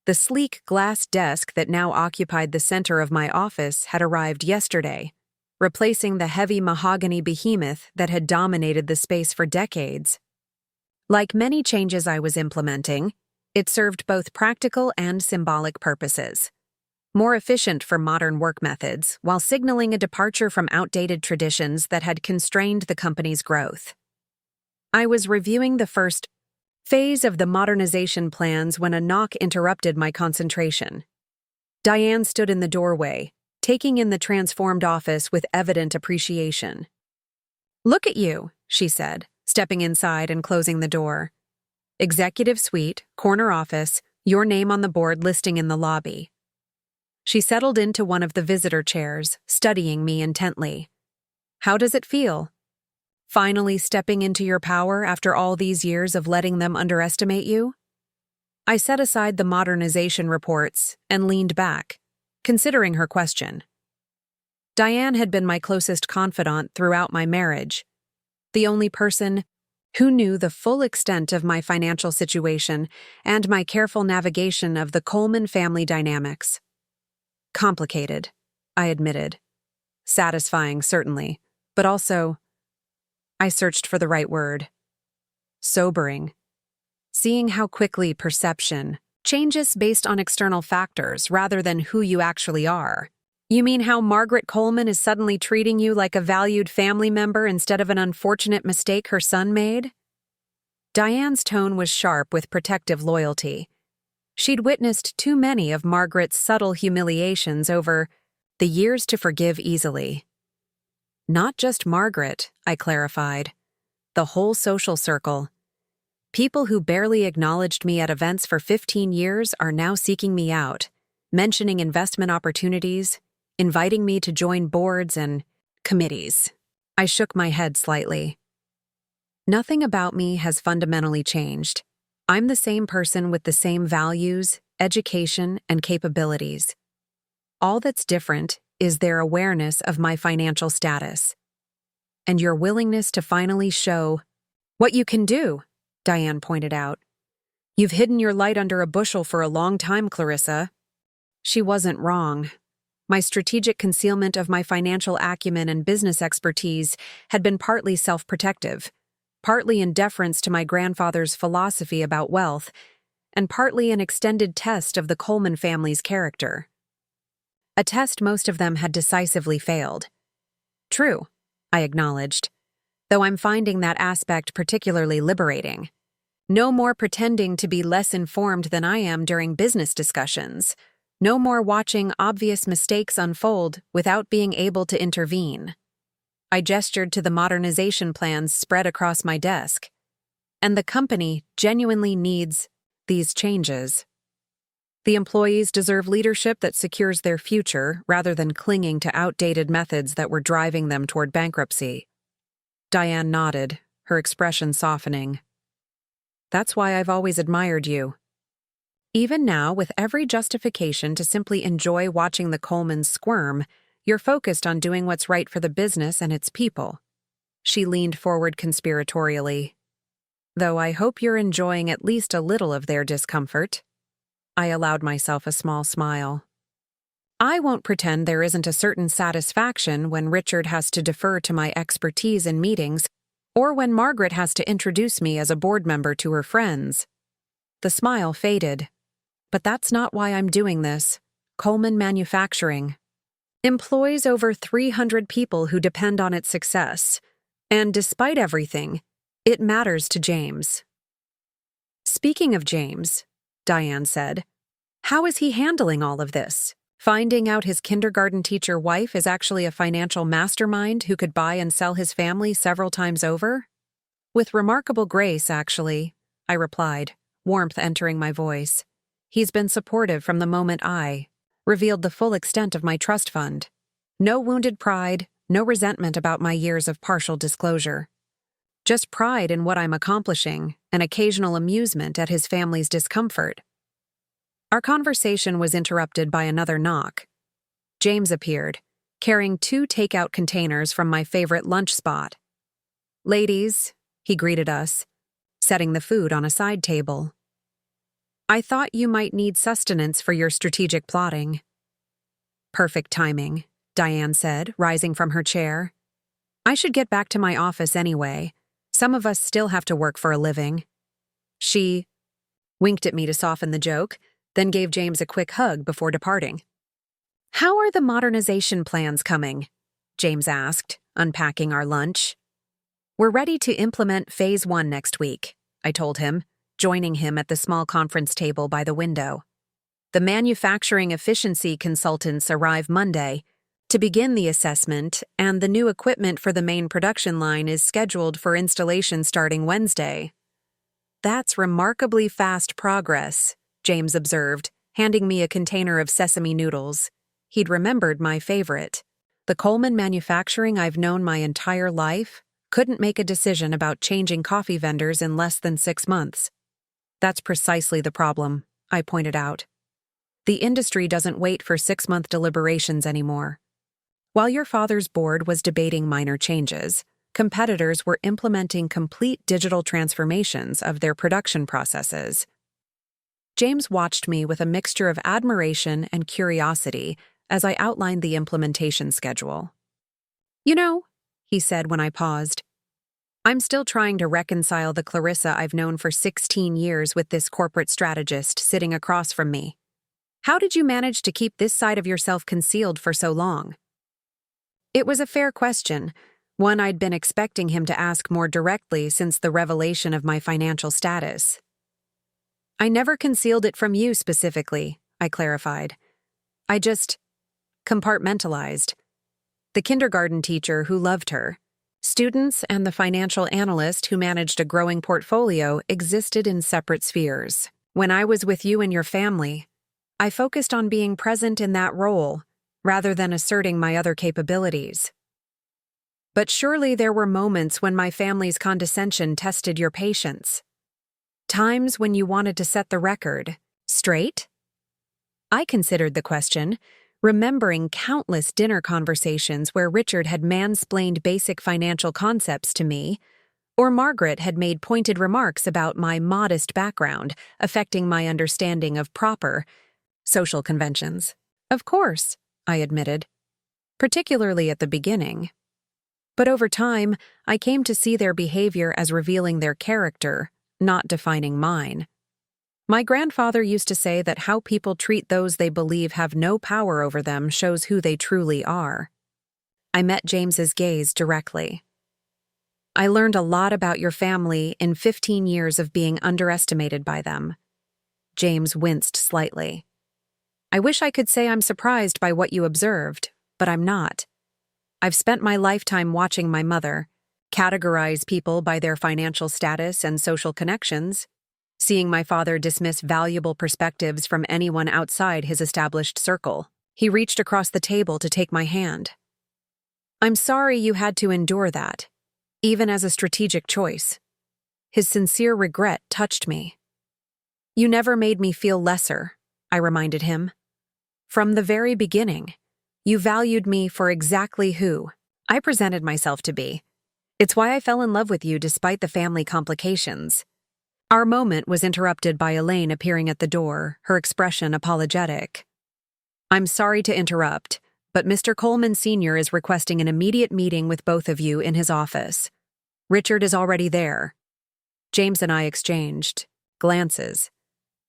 The sleek glass desk that now occupied the center of my office had arrived yesterday, replacing the heavy mahogany behemoth that had dominated the space for decades. Like many changes I was implementing, it served both practical and symbolic purposes. More efficient for modern work methods, while signaling a departure from outdated traditions that had constrained the company's growth. I was reviewing the first phase of the modernization plans when a knock interrupted my concentration. Diane stood in the doorway, taking in the transformed office with evident appreciation. "Look at you," she said, stepping inside and closing the door. "Executive suite, corner office, your name on the board listing in the lobby." She settled into one of the visitor chairs, studying me intently. "How does it feel? Finally stepping into your power after all these years of letting them underestimate you?" I set aside the modernization reports and leaned back, considering her question. Diane had been my closest confidant throughout my marriage, the only person who knew the full extent of my financial situation and my careful navigation of the Coleman family dynamics. Complicated, I admitted. Satisfying, certainly, but also, I searched for the right word. Sobering. Seeing how quickly perception changes based on external factors rather than who you actually are. You mean how Margaret Coleman is suddenly treating you like a valued family member instead of an unfortunate mistake her son made? Diane's tone was sharp with protective loyalty. She'd witnessed too many of Margaret's subtle humiliations over the years to forgive easily. Not just Margaret, I clarified. The whole social circle. People who barely acknowledged me at events for 15 years are now seeking me out, mentioning investment opportunities, inviting me to join boards and committees. I shook my head slightly. Nothing about me has fundamentally changed. I'm the same person with the same values, education, and capabilities. All that's different is their awareness of my financial status. And your willingness to finally show what you can do, Diane pointed out. You've hidden your light under a bushel for a long time, Clarissa. She wasn't wrong. My strategic concealment of my financial acumen and business expertise had been partly self-protective, partly in deference to my grandfather's philosophy about wealth, and partly an extended test of the Coleman family's character. A test most of them had decisively failed. True, I acknowledged, though I'm finding that aspect particularly liberating. No more pretending to be less informed than I am during business discussions. No more watching obvious mistakes unfold without being able to intervene. I gestured to the modernization plans spread across my desk. And the company genuinely needs these changes. The employees deserve leadership that secures their future rather than clinging to outdated methods that were driving them toward bankruptcy. Diane nodded, her expression softening. That's why I've always admired you. Even now, with every justification to simply enjoy watching the Colemans squirm, you're focused on doing what's right for the business and its people. She leaned forward conspiratorially. Though I hope you're enjoying at least a little of their discomfort. I allowed myself a small smile. I won't pretend there isn't a certain satisfaction when Richard has to defer to my expertise in meetings, or when Margaret has to introduce me as a board member to her friends. The smile faded. But that's not why I'm doing this. Coleman Manufacturing employs over 300 people who depend on its success, and despite everything, it matters to James. Speaking of James, Diane said, how is he handling all of this? Finding out his kindergarten teacher wife is actually a financial mastermind who could buy and sell his family several times over? With remarkable grace, actually, I replied, warmth entering my voice. He's been supportive from the moment I revealed the full extent of my trust fund. No wounded pride, no resentment about my years of partial disclosure. Just pride in what I'm accomplishing and occasional amusement at his family's discomfort. Our conversation was interrupted by another knock. James appeared, carrying 2 takeout containers from my favorite lunch spot. Ladies, he greeted us, setting the food on a side table. I thought you might need sustenance for your strategic plotting. Perfect timing, Diane said, rising from her chair. I should get back to my office anyway. Some of us still have to work for a living. She winked at me to soften the joke, then gave James a quick hug before departing. How are the modernization plans coming? James asked, unpacking our lunch. We're ready to implement Phase 1 next week, I told him, joining him at the small conference table by the window. The manufacturing efficiency consultants arrive Monday to begin the assessment, and the new equipment for the main production line is scheduled for installation starting Wednesday. That's remarkably fast progress, James observed, handing me a container of sesame noodles. He'd remembered my favorite. The Coleman Manufacturing I've known my entire life couldn't make a decision about changing coffee vendors in less than 6 months. That's precisely the problem, I pointed out. The industry doesn't wait for 6-month deliberations anymore. While your father's board was debating minor changes, competitors were implementing complete digital transformations of their production processes. James watched me with a mixture of admiration and curiosity as I outlined the implementation schedule. You know, he said when I paused, I'm still trying to reconcile the Clarissa I've known for 16 years with this corporate strategist sitting across from me. How did you manage to keep this side of yourself concealed for so long? It was a fair question, one I'd been expecting him to ask more directly since the revelation of my financial status. I never concealed it from you specifically, I clarified. I just compartmentalized. The kindergarten teacher who loved her, students, and the financial analyst who managed a growing portfolio existed in separate spheres. When I was with you and your family, I focused on being present in that role, rather than asserting my other capabilities. But surely there were moments when my family's condescension tested your patience. Times when you wanted to set the record straight? I considered the question, remembering countless dinner conversations where Richard had mansplained basic financial concepts to me, or Margaret had made pointed remarks about my modest background affecting my understanding of proper social conventions. Of course, I admitted, particularly at the beginning. But over time, I came to see their behavior as revealing their character, not defining mine. My grandfather used to say that how people treat those they believe have no power over them shows who they truly are. I met James's gaze directly. I learned a lot about your family in 15 years of being underestimated by them. James winced slightly. I wish I could say I'm surprised by what you observed, but I'm not. I've spent my lifetime watching my mother categorize people by their financial status and social connections, seeing my father dismiss valuable perspectives from anyone outside his established circle. He reached across the table to take my hand. "I'm sorry you had to endure that, even as a strategic choice." His sincere regret touched me. "You never made me feel lesser," I reminded him. "From the very beginning, you valued me for exactly who I presented myself to be. It's why I fell in love with you despite the family complications." Our moment was interrupted by Elaine appearing at the door, her expression apologetic. "I'm sorry to interrupt, but Mr. Coleman Sr. is requesting an immediate meeting with both of you in his office. Richard is already there." James and I exchanged glances.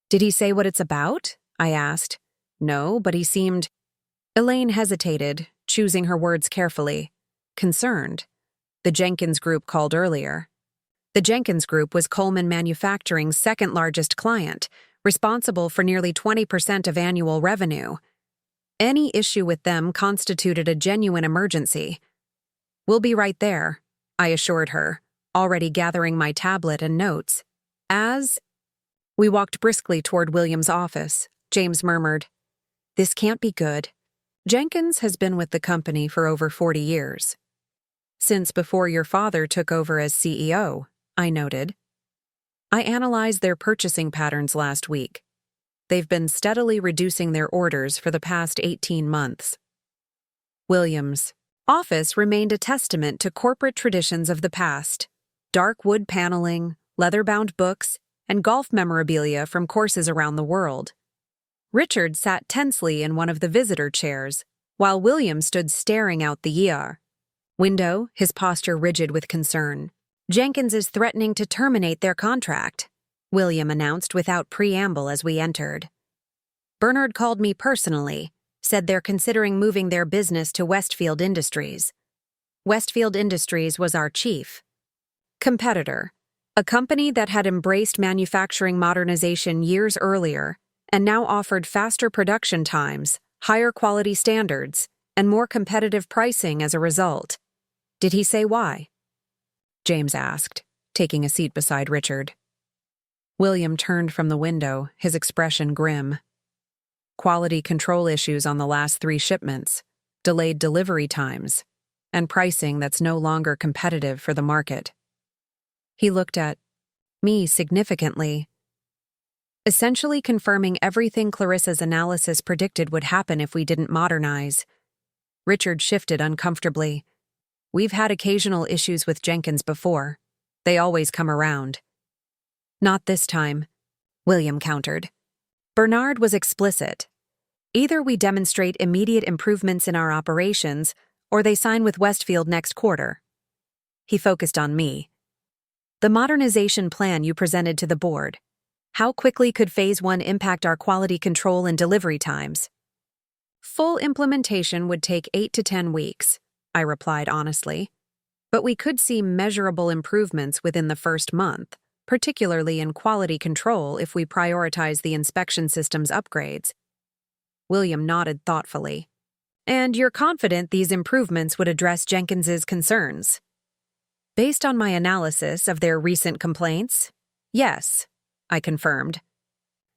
"Did he say what it's about?" I asked. "No, but he seemed—" Elaine hesitated, choosing her words carefully. Concerned. "The Jenkins Group called earlier." The Jenkins Group was Coleman Manufacturing's second-largest client, responsible for nearly 20% of annual revenue. Any issue with them constituted a genuine emergency. "We'll be right there," I assured her, already gathering my tablet and notes. As we walked briskly toward William's office, James murmured, "This can't be good." Jenkins has been with the company for over 40 years. "Since before your father took over as CEO, I noted. I analyzed their purchasing patterns last week. They've been steadily reducing their orders for the past 18 months. William's office remained a testament to corporate traditions of the past. Dark wood paneling, leather-bound books, and golf memorabilia from courses around the world. Richard sat tensely in one of the visitor chairs, while William stood staring out the window, his posture rigid with concern. "Jenkins is threatening to terminate their contract," William announced without preamble as we entered. "Bernard called me personally, said they're considering moving their business to Westfield Industries." Westfield Industries was our chief competitor, a company that had embraced manufacturing modernization years earlier and now offered faster production times, higher quality standards, and more competitive pricing as a result. "Did he say why?" James asked, taking a seat beside Richard. William turned from the window, his expression grim. "Quality control issues on the last 3 shipments, delayed delivery times, and pricing that's no longer competitive for the market." He looked at me significantly, essentially confirming everything Clarissa's analysis predicted would happen if we didn't modernize. Richard shifted uncomfortably. "We've had occasional issues with Jenkins before. They always come around." "Not this time," William countered. Bernard was explicit. "Either we demonstrate immediate improvements in our operations, or they sign with Westfield next quarter." He focused on me. "The modernization plan you presented to the board. How quickly could Phase 1 impact our quality control and delivery times?" "Full implementation would take 8 to 10 weeks, I replied honestly. "But we could see measurable improvements within the first month, particularly in quality control if we prioritize the inspection system's upgrades." William nodded thoughtfully. "And you're confident these improvements would address Jenkins's concerns?" "Based on my analysis of their recent complaints, yes," I confirmed.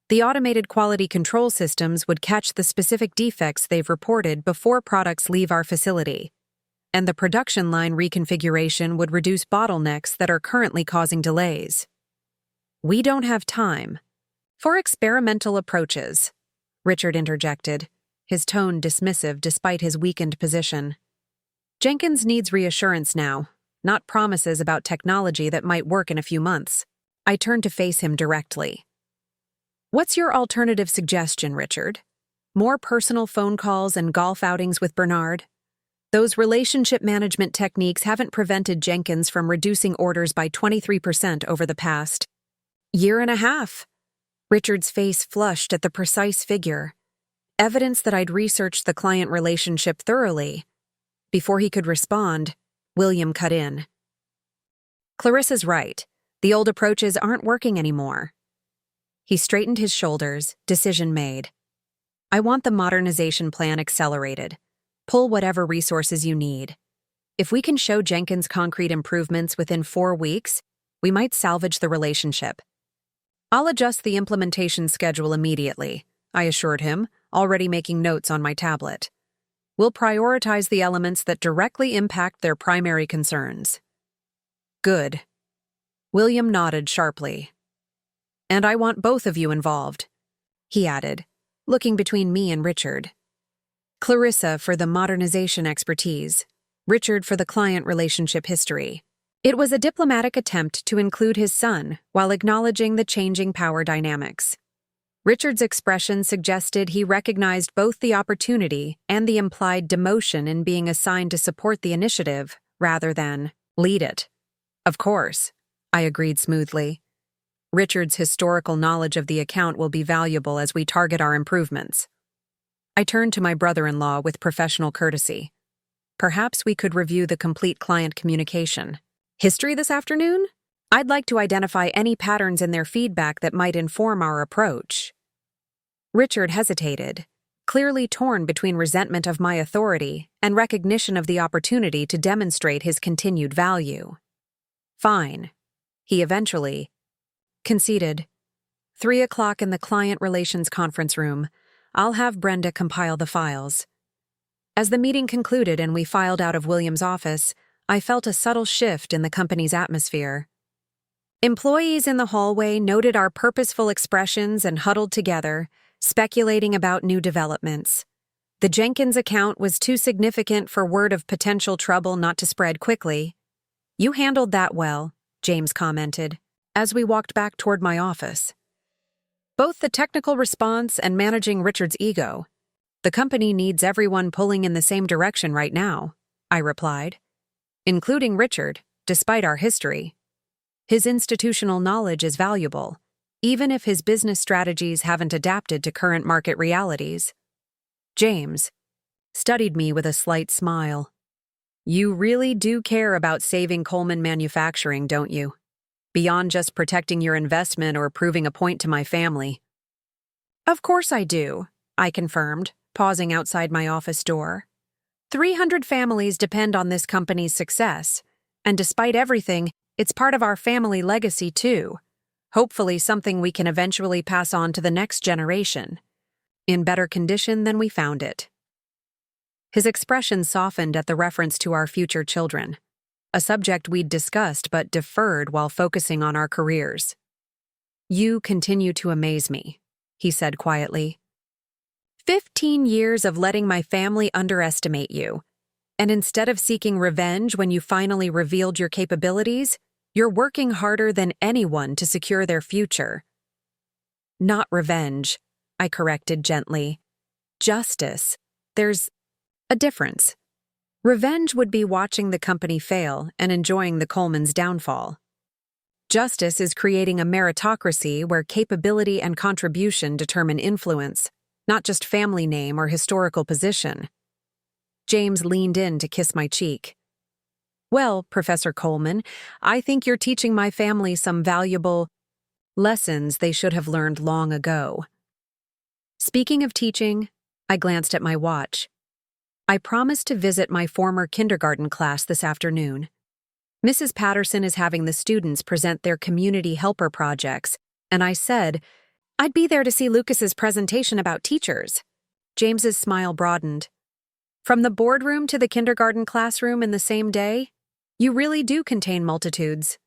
"The automated quality control systems would catch the specific defects they've reported before products leave our facility, and the production line reconfiguration would reduce bottlenecks that are currently causing delays." "We don't have time for experimental approaches," Richard interjected, his tone dismissive despite his weakened position. "Jenkins needs reassurance now, not promises about technology that might work in a few months." I turned to face him directly. "What's your alternative suggestion, Richard? More personal phone calls and golf outings with Bernard? Those relationship management techniques haven't prevented Jenkins from reducing orders by 23% over the past year and a half." Richard's face flushed at the precise figure, evidence that I'd researched the client relationship thoroughly. Before he could respond, William cut in. "Clarissa's right. The old approaches aren't working anymore." He straightened his shoulders, decision made. "I want the modernization plan accelerated. Pull whatever resources you need. If we can show Jenkins concrete improvements within 4 weeks, we might salvage the relationship." I'll adjust the implementation schedule immediately, I assured him, already making notes on my tablet. We'll prioritize the elements that directly impact their primary concerns. Good. William nodded sharply. And I want both of you involved, he added, looking between me and Richard. Clarissa for the modernization expertise, Richard for the client relationship history. It was a diplomatic attempt to include his son while acknowledging the changing power dynamics. Richard's expression suggested he recognized both the opportunity and the implied demotion in being assigned to support the initiative rather than lead it. Of course, I agreed smoothly. Richard's historical knowledge of the account will be valuable as we target our improvements. I turned to my brother-in-law with professional courtesy. Perhaps we could review the complete client communication. History this afternoon? I'd like to identify any patterns in their feedback that might inform our approach. Richard hesitated, clearly torn between resentment of my authority and recognition of the opportunity to demonstrate his continued value. Fine. He eventually conceded. 3 o'clock in the Client Relations Conference Room. I'll have Brenda compile the files. As the meeting concluded and we filed out of William's office, I felt a subtle shift in the company's atmosphere. Employees in the hallway noted our purposeful expressions and huddled together, speculating about new developments. The Jenkins account was too significant for word of potential trouble not to spread quickly. You handled that well, James commented, as we walked back toward my office. Both the technical response and managing Richard's ego. The company needs everyone pulling in the same direction right now, I replied. Including Richard, despite our history. His institutional knowledge is valuable, even if his business strategies haven't adapted to current market realities. James studied me with a slight smile. You really do care about saving Coleman Manufacturing, don't you? Beyond just protecting your investment or proving a point to my family. Of course I do, I confirmed, pausing outside my office door. 300 families depend on this company's success, and despite everything, it's part of our family legacy too. Hopefully something we can eventually pass on to the next generation, in better condition than we found it. His expression softened at the reference to our future children, a subject we'd discussed but deferred while focusing on our careers. You continue to amaze me, he said quietly. 15 years of letting my family underestimate you, and instead of seeking revenge when you finally revealed your capabilities, you're working harder than anyone to secure their future. Not revenge, I corrected gently. Justice. There's a difference. Revenge would be watching the company fail and enjoying the Colemans' downfall. Justice is creating a meritocracy where capability and contribution determine influence, not just family name or historical position. James leaned in to kiss my cheek. Well, Professor Coleman, I think you're teaching my family some valuable lessons they should have learned long ago. Speaking of teaching, I glanced at my watch. I promised to visit my former kindergarten class this afternoon. Mrs. Patterson is having the students present their community helper projects, and I said, I'd be there to see Lucas's presentation about teachers. James's smile broadened. From the boardroom to the kindergarten classroom in the same day, you really do contain multitudes.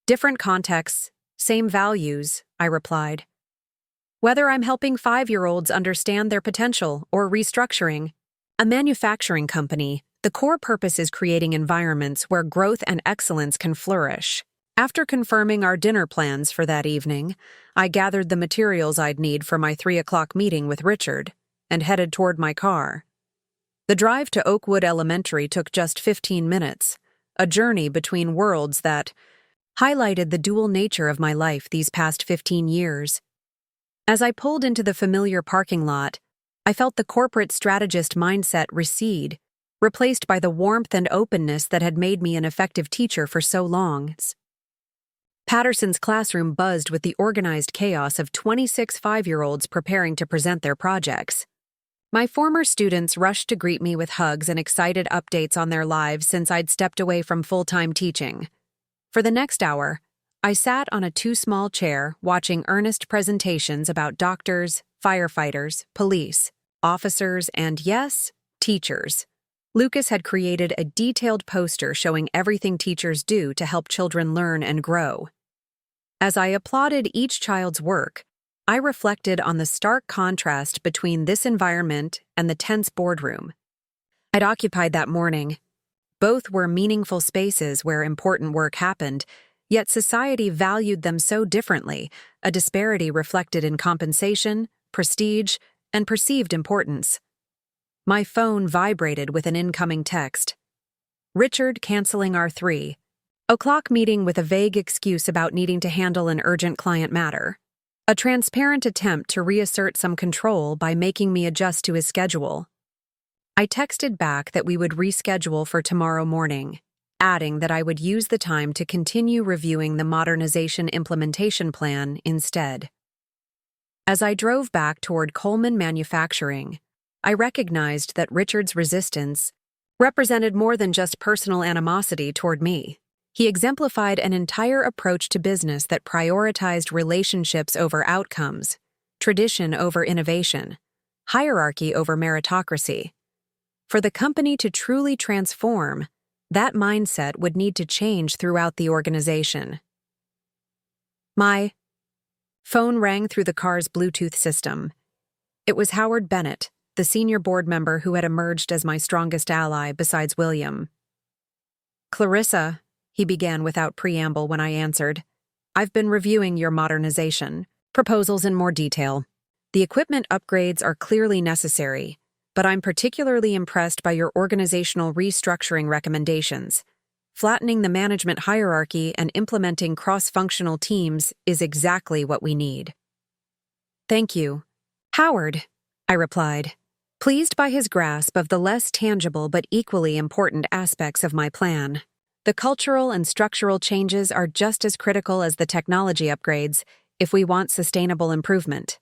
Different contexts, same values, I replied. Whether I'm helping 5-year-olds understand their potential or restructuring a manufacturing company, the core purpose is creating environments where growth and excellence can flourish. After confirming our dinner plans for that evening, I gathered the materials I'd need for my 3 o'clock meeting with Richard and headed toward my car. The drive to Oakwood Elementary took just 15 minutes, a journey between worlds that highlighted the dual nature of my life these past 15 years. As I pulled into the familiar parking lot, I felt the corporate strategist mindset recede, replaced by the warmth and openness that had made me an effective teacher for so long. Patterson's classroom buzzed with the organized chaos of 26 5-year-olds preparing to present their projects. My former students rushed to greet me with hugs and excited updates on their lives since I'd stepped away from full-time teaching. For the next hour, I sat on a too-small chair watching earnest presentations about doctors, firefighters, police, officers, and yes, teachers. Lucas had created a detailed poster showing everything teachers do to help children learn and grow. As I applauded each child's work, I reflected on the stark contrast between this environment and the tense boardroom I'd occupied that morning. Both were meaningful spaces where important work happened, yet society valued them so differently, a disparity reflected in compensation, prestige, and perceived importance. My phone vibrated with an incoming text. Richard canceling our 3:00 meeting with a vague excuse about needing to handle an urgent client matter. A transparent attempt to reassert some control by making me adjust to his schedule. I texted back that we would reschedule for tomorrow morning, adding that I would use the time to continue reviewing the modernization implementation plan instead. As I drove back toward Coleman Manufacturing, I recognized that Richard's resistance represented more than just personal animosity toward me. He exemplified an entire approach to business that prioritized relationships over outcomes, tradition over innovation, hierarchy over meritocracy. For the company to truly transform, that mindset would need to change throughout the organization. My phone rang through the car's Bluetooth system. It was Howard Bennett, the senior board member who had emerged as my strongest ally besides William. "Clarissa," he began without preamble when I answered, "I've been reviewing your modernization proposals in more detail. The equipment upgrades are clearly necessary, but I'm particularly impressed by your organizational restructuring recommendations. Flattening the management hierarchy and implementing cross-functional teams is exactly what we need." "Thank you, Howard," I replied, pleased by his grasp of the less tangible but equally important aspects of my plan. The cultural and structural changes are just as critical as the technology upgrades if we want sustainable improvement.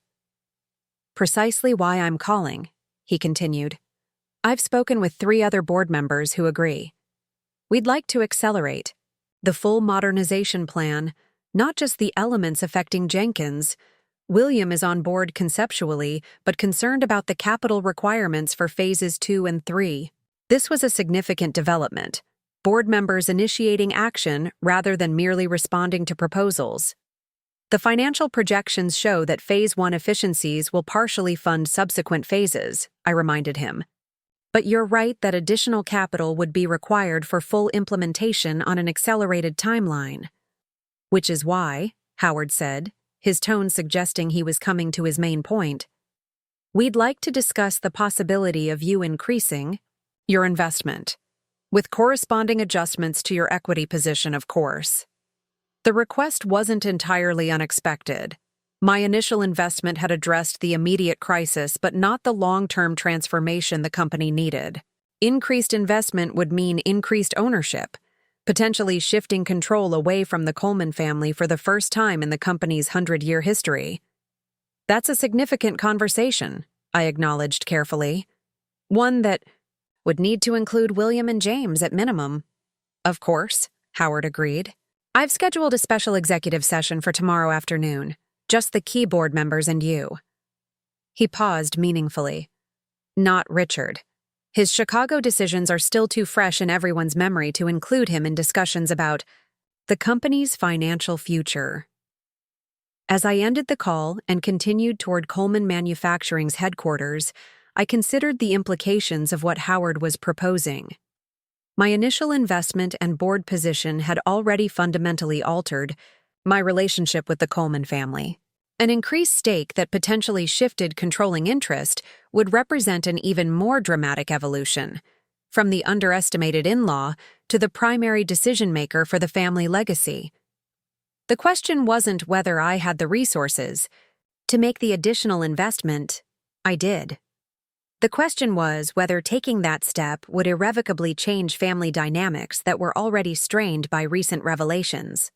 "Precisely why I'm calling," he continued. "I've spoken with 3 other board members who agree. We'd like to accelerate the full modernization plan, not just the elements affecting Jenkins. William is on board conceptually, but concerned about the capital requirements for phases 2 and 3. This was a significant development, board members initiating action rather than merely responding to proposals. The financial projections show that Phase 1 efficiencies will partially fund subsequent phases," I reminded him. "But you're right that additional capital would be required for full implementation on an accelerated timeline." "Which is why," Howard said, his tone suggesting he was coming to his main point, "we'd like to discuss the possibility of you increasing your investment, with corresponding adjustments to your equity position, of course." The request wasn't entirely unexpected. My initial investment had addressed the immediate crisis but not the long-term transformation the company needed. Increased investment would mean increased ownership, potentially shifting control away from the Coleman family for the first time in the company's 100-year history. "That's a significant conversation," I acknowledged carefully. "One that would need to include William and James at minimum." "Of course," Howard agreed. "I've scheduled a special executive session for tomorrow afternoon, just the key board members and you." He paused meaningfully. "Not Richard. His Chicago decisions are still too fresh in everyone's memory to include him in discussions about the company's financial future." As I ended the call and continued toward Coleman Manufacturing's headquarters, I considered the implications of what Howard was proposing. My initial investment and board position had already fundamentally altered my relationship with the Coleman family. An increased stake that potentially shifted controlling interest would represent an even more dramatic evolution, from the underestimated in-law to the primary decision-maker for the family legacy. The question wasn't whether I had the resources to make the additional investment. I did. The question was whether taking that step would irrevocably change family dynamics that were already strained by recent revelations,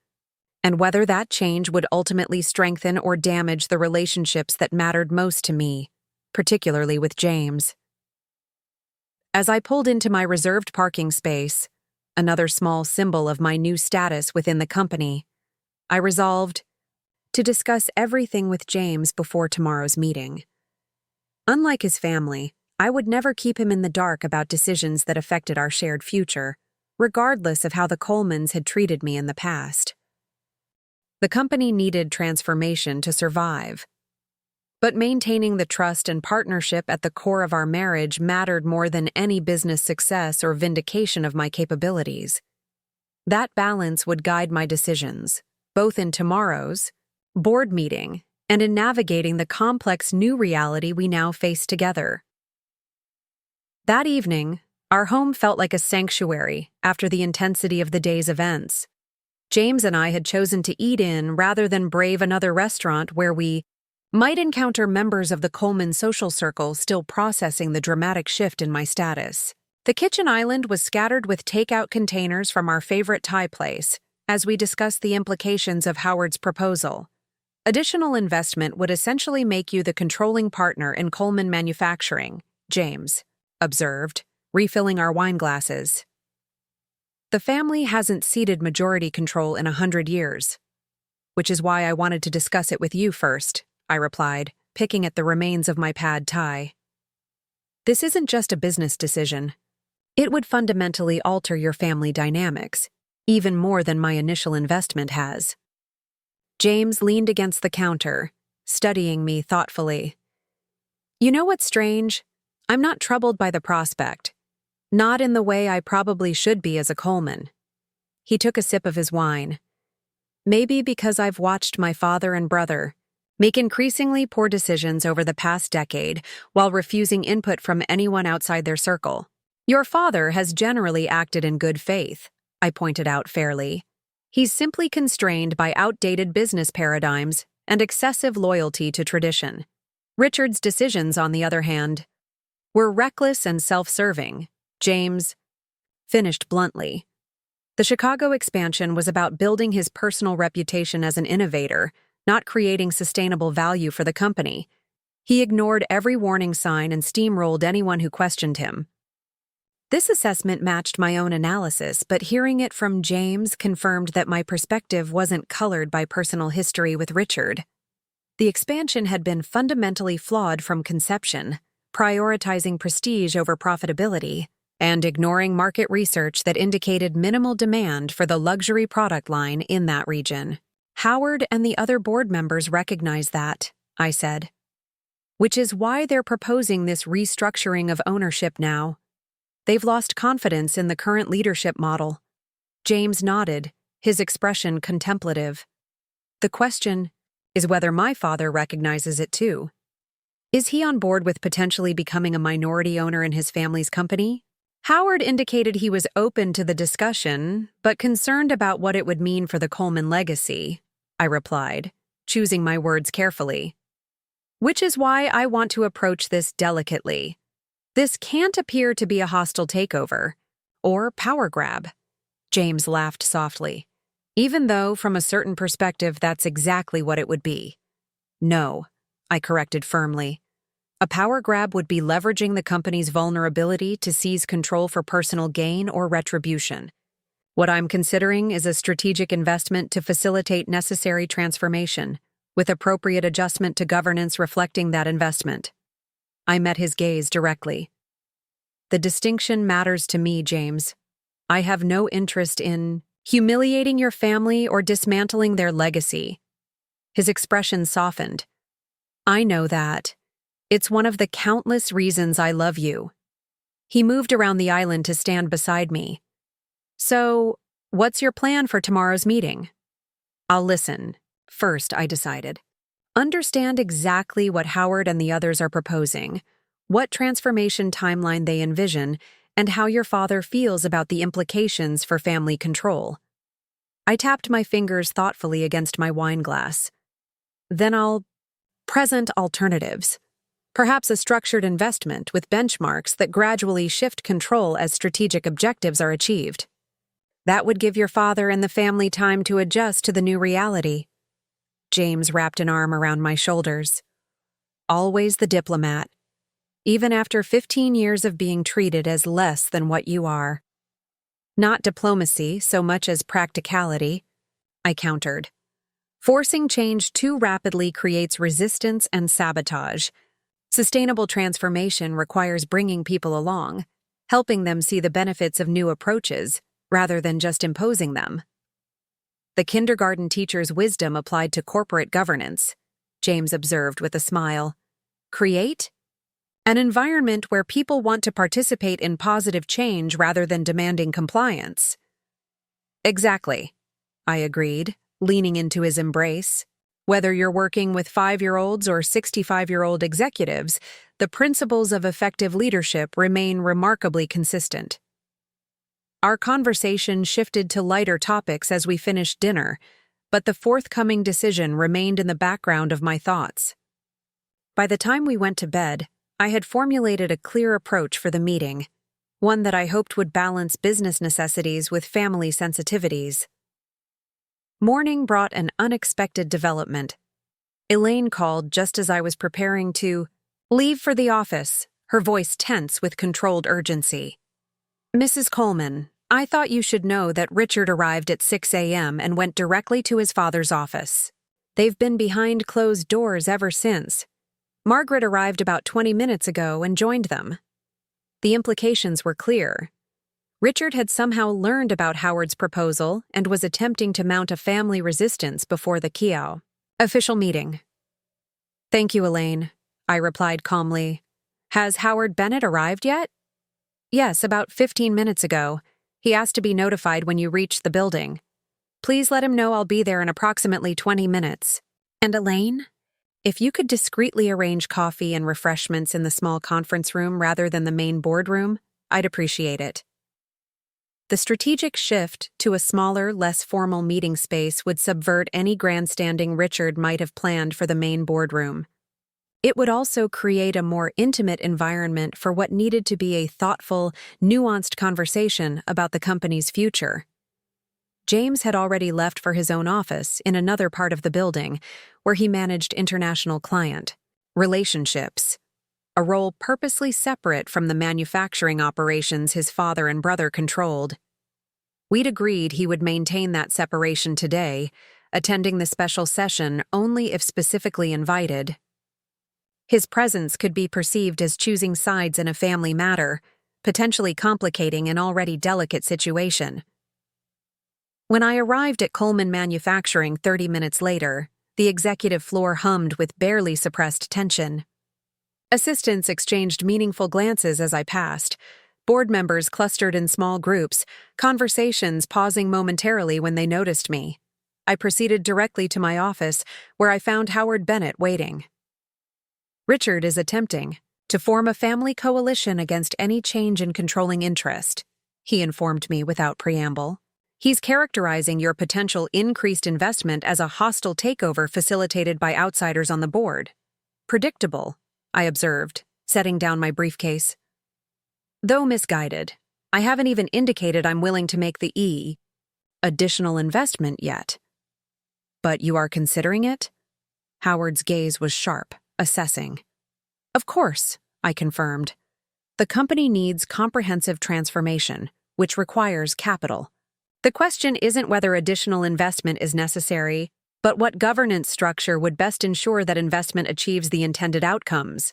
and whether that change would ultimately strengthen or damage the relationships that mattered most to me, particularly with James. As I pulled into my reserved parking space, another small symbol of my new status within the company, I resolved to discuss everything with James before tomorrow's meeting. Unlike his family, I would never keep him in the dark about decisions that affected our shared future, regardless of how the Colemans had treated me in the past. The company needed transformation to survive, but maintaining the trust and partnership at the core of our marriage mattered more than any business success or vindication of my capabilities. That balance would guide my decisions, both in tomorrow's board meeting and in navigating the complex new reality we now face together. That evening, our home felt like a sanctuary after the intensity of the day's events. James and I had chosen to eat in rather than brave another restaurant where we might encounter members of the Coleman social circle still processing the dramatic shift in my status. The kitchen island was scattered with takeout containers from our favorite Thai place as we discussed the implications of Howard's proposal. Additional investment would essentially make you the controlling partner in Coleman manufacturing, James observed, refilling our wine glasses. The family hasn't ceded majority control in 100 years, which is why I wanted to discuss it with you first, I replied, picking at the remains of my pad thai. This isn't just a business decision. It would fundamentally alter your family dynamics, even more than my initial investment has. James leaned against the counter, studying me thoughtfully. You know what's strange? I'm not troubled by the prospect. Not in the way I probably should be as a Coleman. He took a sip of his wine. Maybe because I've watched my father and brother make increasingly poor decisions over the past decade while refusing input from anyone outside their circle. Your father has generally acted in good faith, I pointed out fairly. He's simply constrained by outdated business paradigms and excessive loyalty to tradition. Richard's decisions, on the other hand, were reckless and self-serving, James finished bluntly. The Chicago expansion was about building his personal reputation as an innovator, not creating sustainable value for the company. He ignored every warning sign and steamrolled anyone who questioned him. This assessment matched my own analysis, but hearing it from James confirmed that my perspective wasn't colored by personal history with Richard. The expansion had been fundamentally flawed from conception, prioritizing prestige over profitability, and ignoring market research that indicated minimal demand for the luxury product line in that region. Howard and the other board members recognize that, I said. Which is why they're proposing this restructuring of ownership now. They've lost confidence in the current leadership model. James nodded, his expression contemplative. The question is whether my father recognizes it too. Is he on board with potentially becoming a minority owner in his family's company? Howard indicated he was open to the discussion, but concerned about what it would mean for the Coleman legacy, I replied, choosing my words carefully. Which is why I want to approach this delicately. This can't appear to be a hostile takeover or power grab. James laughed softly, even though from a certain perspective that's exactly what it would be. No, I corrected firmly. A power grab would be leveraging the company's vulnerability to seize control for personal gain or retribution. What I'm considering is a strategic investment to facilitate necessary transformation, with appropriate adjustment to governance reflecting that investment. I met his gaze directly. The distinction matters to me, James. I have no interest in humiliating your family or dismantling their legacy. His expression softened. I know that. It's one of the countless reasons I love you. He moved around the island to stand beside me. So, what's your plan for tomorrow's meeting? I'll listen. First, I decided. Understand exactly what Howard and the others are proposing, what transformation timeline they envision, and how your father feels about the implications for family control. I tapped my fingers thoughtfully against my wine glass. Then I'll present alternatives. Perhaps a structured investment with benchmarks that gradually shift control as strategic objectives are achieved. That would give your father and the family time to adjust to the new reality. James wrapped an arm around my shoulders. Always the diplomat. Even after 15 years of being treated as less than what you are. Not diplomacy so much as practicality, I countered. Forcing change too rapidly creates resistance and sabotage. Sustainable transformation requires bringing people along, helping them see the benefits of new approaches, rather than just imposing them. The kindergarten teacher's wisdom applied to corporate governance, James observed with a smile. Create an environment where people want to participate in positive change rather than demanding compliance. Exactly, I agreed, leaning into his embrace. Whether you're working with 5-year-olds or 65-year-old executives, the principles of effective leadership remain remarkably consistent. Our conversation shifted to lighter topics as we finished dinner, but the forthcoming decision remained in the background of my thoughts. By the time we went to bed, I had formulated a clear approach for the meeting, one that I hoped would balance business necessities with family sensitivities. Morning brought an unexpected development. Elaine called just as I was preparing to leave for the office, her voice tense with controlled urgency. Mrs. Coleman, I thought you should know that Richard arrived at 6 a.m. and went directly to his father's office. They've been behind closed doors ever since. Margaret arrived about 20 minutes ago and joined them. The implications were clear. Richard had somehow learned about Howard's proposal and was attempting to mount a family resistance before the Kiao official meeting. Thank you, Elaine, I replied calmly. Has Howard Bennett arrived yet? Yes, about 15 minutes ago. He asked to be notified when you reach the building. Please let him know I'll be there in approximately 20 minutes. And Elaine? If you could discreetly arrange coffee and refreshments in the small conference room rather than the main boardroom, I'd appreciate it. The strategic shift to a smaller, less formal meeting space would subvert any grandstanding Richard might have planned for the main boardroom. It would also create a more intimate environment for what needed to be a thoughtful, nuanced conversation about the company's future. James had already left for his own office in another part of the building, where he managed international client relationships, a role purposely separate from the manufacturing operations his father and brother controlled. We'd agreed he would maintain that separation today, attending the special session only if specifically invited. His presence could be perceived as choosing sides in a family matter, potentially complicating an already delicate situation. When I arrived at Coleman Manufacturing 30 minutes later, the executive floor hummed with barely suppressed tension. Assistants exchanged meaningful glances as I passed, board members clustered in small groups, conversations pausing momentarily when they noticed me. I proceeded directly to my office, where I found Howard Bennett waiting. Richard is attempting to form a family coalition against any change in controlling interest, he informed me without preamble. He's characterizing your potential increased investment as a hostile takeover facilitated by outsiders on the board. Predictable, I observed, setting down my briefcase. Though misguided, I haven't even indicated I'm willing to make the additional investment yet. But you are considering it? Howard's gaze was sharp, assessing. Of course, I confirmed. The company needs comprehensive transformation, which requires capital. The question isn't whether additional investment is necessary, but what governance structure would best ensure that investment achieves the intended outcomes.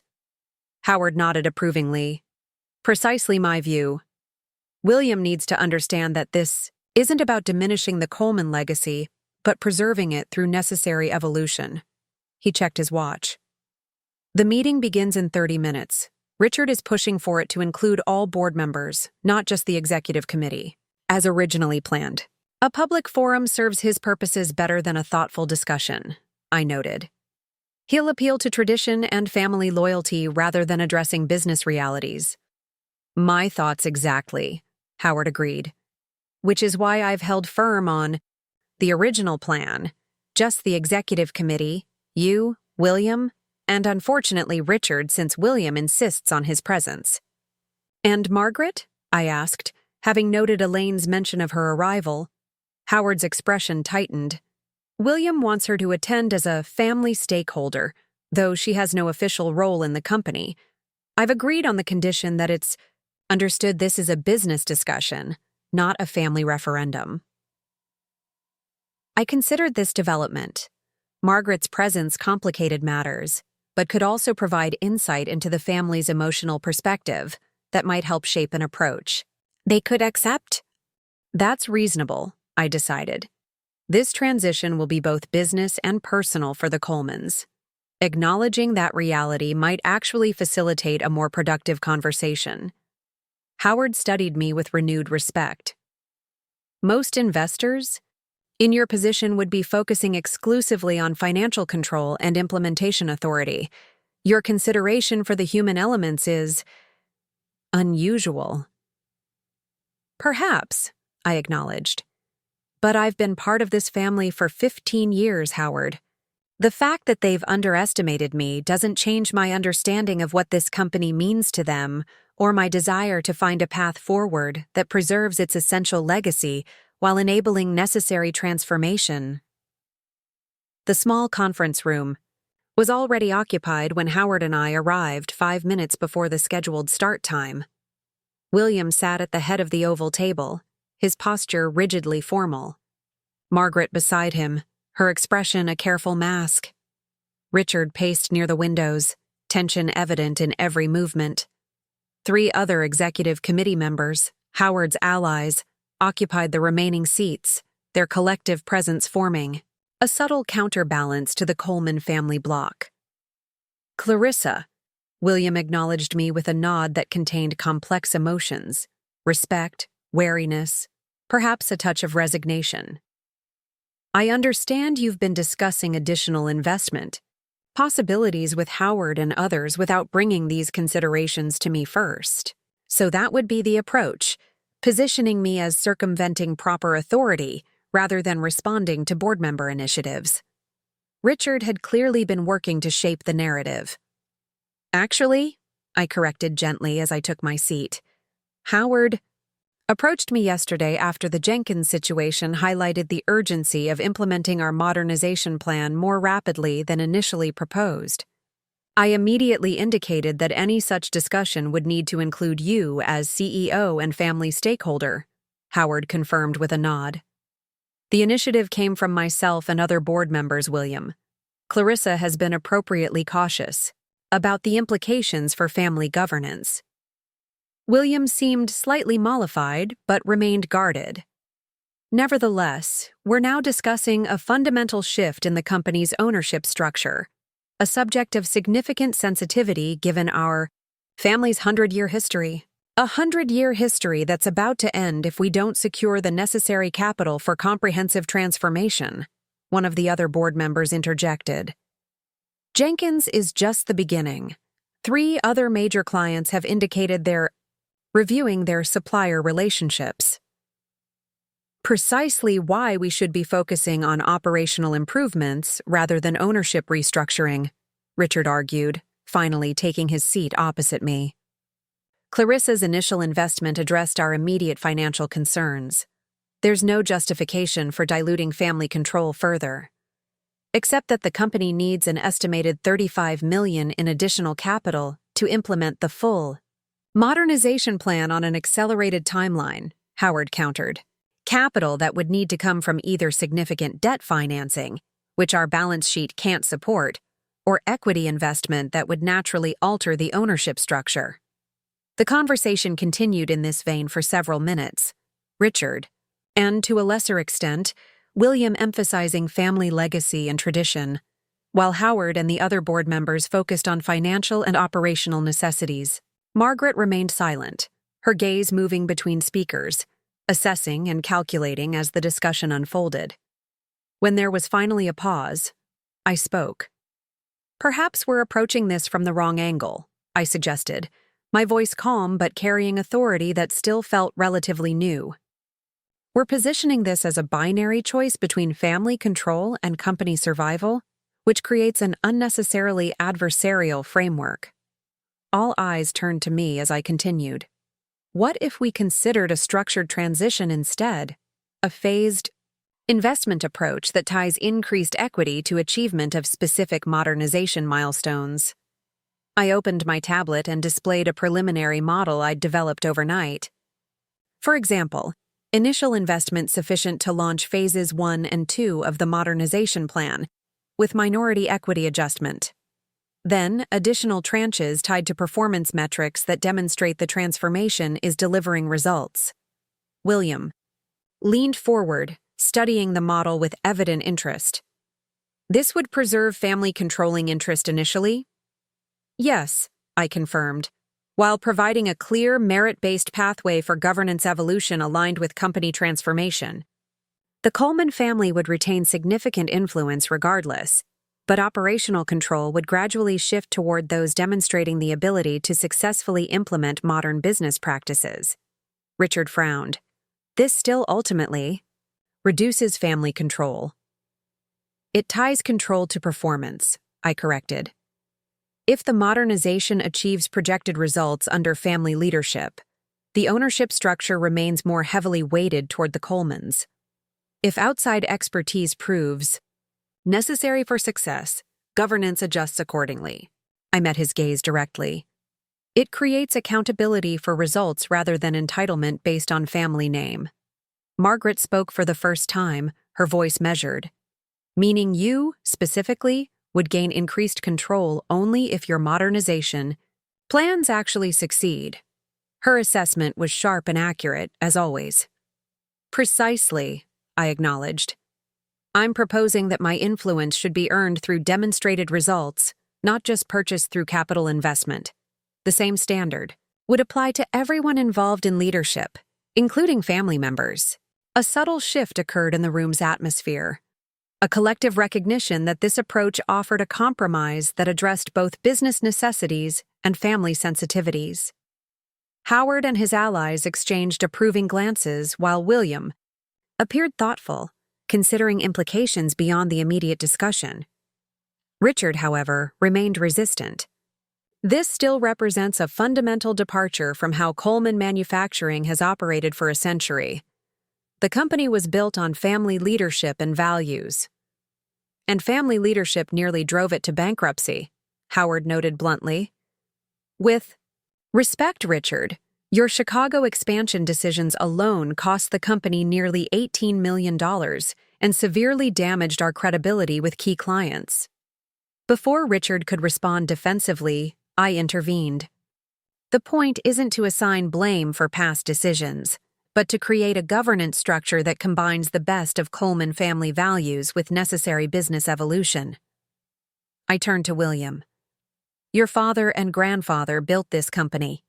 Howard nodded approvingly. Precisely my view. William needs to understand that this isn't about diminishing the Coleman legacy, but preserving it through necessary evolution. He checked his watch. The meeting begins in 30 minutes. Richard is pushing for it to include all board members, not just the executive committee, as originally planned. A public forum serves his purposes better than a thoughtful discussion, I noted. He'll appeal to tradition and family loyalty rather than addressing business realities. My thoughts exactly, Howard agreed. Which is why I've held firm on the original plan, just the executive committee, you, William, and unfortunately Richard, since William insists on his presence. And Margaret? I asked, having noted Elaine's mention of her arrival. Howard's expression tightened. William wants her to attend as a family stakeholder, though she has no official role in the company. I've agreed on the condition that it's understood this is a business discussion, not a family referendum. I considered this development, Margaret's presence complicated matters, but could also provide insight into the family's emotional perspective that might help shape an approach. They could accept? That's reasonable, I decided. This transition will be both business and personal for the Colemans. Acknowledging that reality might actually facilitate a more productive conversation. Howard studied me with renewed respect. Most investors, in your position, would be focusing exclusively on financial control and implementation authority. Your consideration for the human elements is unusual. Perhaps, I acknowledged. But I've been part of this family for 15 years, Howard. The fact that they've underestimated me doesn't change my understanding of what this company means to them or my desire to find a path forward that preserves its essential legacy while enabling necessary transformation. The small conference room was already occupied when Howard and I arrived 5 minutes before the scheduled start time. William sat at the head of the oval table, his posture rigidly formal. Margaret beside him, her expression a careful mask. Richard paced near the windows, tension evident in every movement. 3 other executive committee members, Howard's allies, occupied the remaining seats, their collective presence forming a subtle counterbalance to the Coleman family block. Clarissa, William acknowledged me with a nod that contained complex emotions, respect, wariness, perhaps a touch of resignation. I understand you've been discussing additional investment, possibilities with Howard and others without bringing these considerations to me first. So that would be the approach, positioning me as circumventing proper authority rather than responding to board member initiatives. Richard had clearly been working to shape the narrative. Actually, I corrected gently as I took my seat, Howard approached me yesterday after the Jenkins situation highlighted the urgency of implementing our modernization plan more rapidly than initially proposed. I immediately indicated that any such discussion would need to include you as CEO and family stakeholder, Howard confirmed with a nod. The initiative came from myself and other board members, William. Clarissa has been appropriately cautious about the implications for family governance. William seemed slightly mollified, but remained guarded. Nevertheless, we're now discussing a fundamental shift in the company's ownership structure, a subject of significant sensitivity given our family's 100-year history. A 100-year history that's about to end if we don't secure the necessary capital for comprehensive transformation, one of the other board members interjected. Jenkins is just the beginning. 3 other major clients have indicated they're reviewing their supplier relationships. Precisely why we should be focusing on operational improvements rather than ownership restructuring, Richard argued, finally taking his seat opposite me. Clarissa's initial investment addressed our immediate financial concerns. There's no justification for diluting family control further, except that the company needs an estimated $35 million in additional capital to implement the full modernization plan on an accelerated timeline, Howard countered. Capital that would need to come from either significant debt financing, which our balance sheet can't support, or equity investment that would naturally alter the ownership structure. The conversation continued in this vein for several minutes. Richard, and to a lesser extent, William emphasizing family legacy and tradition, while Howard and the other board members focused on financial and operational necessities. Margaret remained silent, her gaze moving between speakers, assessing and calculating as the discussion unfolded. When there was finally a pause, I spoke. Perhaps we're approaching this from the wrong angle, I suggested, my voice calm but carrying authority that still felt relatively new. We're positioning this as a binary choice between family control and company survival, which creates an unnecessarily adversarial framework. All eyes turned to me as I continued. What if we considered a structured transition instead? A phased investment approach that ties increased equity to achievement of specific modernization milestones. I opened my tablet and displayed a preliminary model I'd developed overnight. For example, initial investment sufficient to launch phases 1 and 2 of the modernization plan, with minority equity adjustment. Then, additional tranches tied to performance metrics that demonstrate the transformation is delivering results. William leaned forward, studying the model with evident interest. This would preserve family controlling interest initially? Yes, I confirmed, while providing a clear, merit-based pathway for governance evolution aligned with company transformation. The Coleman family would retain significant influence regardless, but operational control would gradually shift toward those demonstrating the ability to successfully implement modern business practices. Richard frowned. This still ultimately reduces family control. It ties control to performance, I corrected. If the modernization achieves projected results under family leadership, the ownership structure remains more heavily weighted toward the Colemans. If outside expertise proves necessary for success, governance adjusts accordingly. I met his gaze directly. It creates accountability for results rather than entitlement based on family name. Margaret spoke for the first time, her voice measured. Meaning you, specifically, would gain increased control only if your modernization plans actually succeed. Her assessment was sharp and accurate, as always. Precisely, I acknowledged. I'm proposing that my influence should be earned through demonstrated results, not just purchased through capital investment. The same standard would apply to everyone involved in leadership, including family members. A subtle shift occurred in the room's atmosphere. A collective recognition that this approach offered a compromise that addressed both business necessities and family sensitivities. Howard and his allies exchanged approving glances while William appeared thoughtful, considering implications beyond the immediate discussion. Richard, however, remained resistant. This still represents a fundamental departure from how Coleman Manufacturing has operated for a century. The company was built on family leadership and values. And family leadership nearly drove it to bankruptcy, Howard noted bluntly. With respect, Richard, your Chicago expansion decisions alone cost the company nearly $18 million and severely damaged our credibility with key clients. Before Richard could respond defensively, I intervened. The point isn't to assign blame for past decisions, but to create a governance structure that combines the best of Coleman family values with necessary business evolution. I turned to William. Your father and grandfather built this company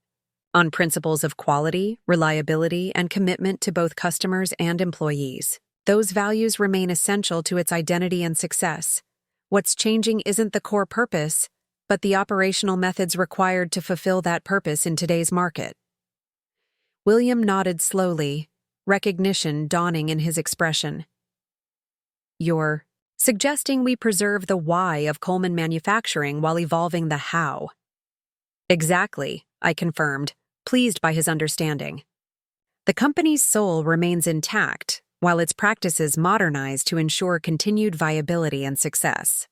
on principles of quality, reliability, and commitment to both customers and employees. Those values remain essential to its identity and success. What's changing isn't the core purpose, but the operational methods required to fulfill that purpose in today's market. William nodded slowly, recognition dawning in his expression. You're suggesting we preserve the why of Coleman Manufacturing while evolving the how. Exactly, I confirmed, pleased by his understanding. The company's soul remains intact, while its practices modernize to ensure continued viability and success.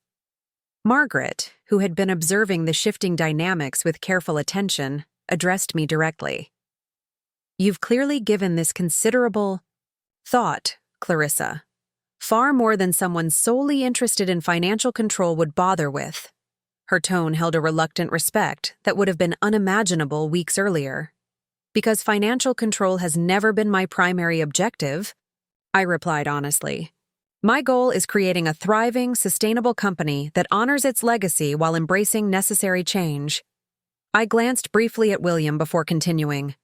Margaret, who had been observing the shifting dynamics with careful attention, addressed me directly. You've clearly given this considerable thought, Clarissa. Far more than someone solely interested in financial control would bother with. Her tone held a reluctant respect that would have been unimaginable weeks earlier. Because financial control has never been my primary objective, I replied honestly. My goal is creating a thriving, sustainable company that honors its legacy while embracing necessary change. I glanced briefly at William before continuing.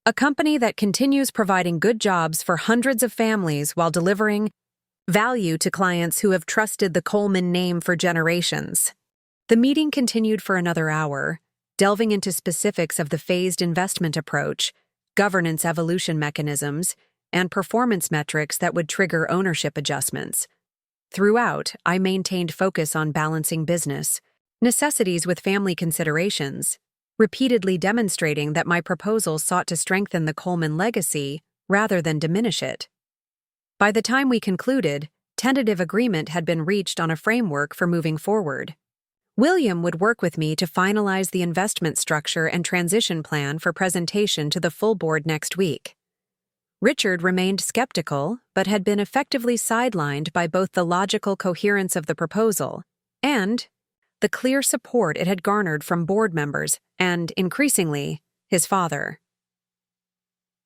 A company that continues providing good jobs for hundreds of families while delivering value to clients who have trusted the Coleman name for generations. The meeting continued for another hour, delving into specifics of the phased investment approach, governance evolution mechanisms, and performance metrics that would trigger ownership adjustments. Throughout, I maintained focus on balancing business necessities with family considerations, repeatedly demonstrating that my proposal sought to strengthen the Coleman legacy rather than diminish it. By the time we concluded, tentative agreement had been reached on a framework for moving forward. William would work with me to finalize the investment structure and transition plan for presentation to the full board next week. Richard remained skeptical, but had been effectively sidelined by both the logical coherence of the proposal and the clear support it had garnered from board members and, increasingly, his father.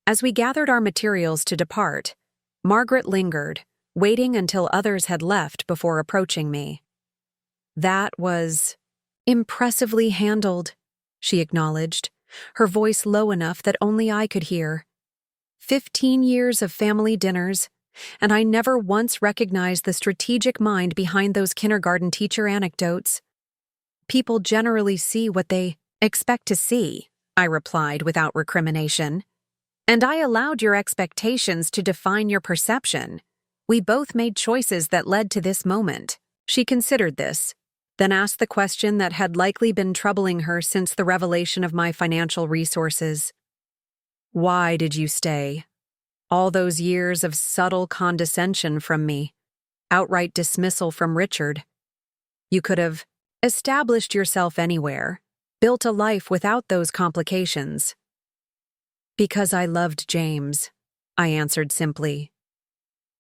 As we gathered our materials to depart, Margaret lingered, waiting until others had left before approaching me. "That was impressively handled," she acknowledged, her voice low enough that only I could hear. 15 years of family dinners, and I never once recognized the strategic mind behind those kindergarten teacher anecdotes. "People generally see what they expect to see," I replied without recrimination. "And I allowed your expectations to define your perception. We both made choices that led to this moment." She considered this, then asked the question that had likely been troubling her since the revelation of my financial resources. "Why did you stay? All those years of subtle condescension from me, outright dismissal from Richard. You could have established yourself anywhere, built a life without those complications." "Because I loved James," I answered simply.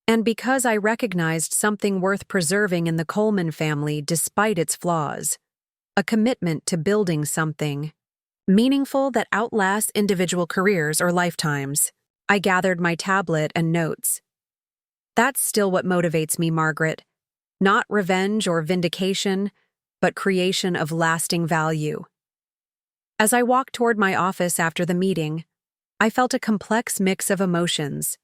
"And because I recognized something worth preserving in the Coleman family despite its flaws. A commitment to building something meaningful that outlasts individual careers or lifetimes." I gathered my tablet and notes. "That's still what motivates me, Margaret. Not revenge or vindication, but creation of lasting value." As I walked toward my office after the meeting, I felt a complex mix of emotions: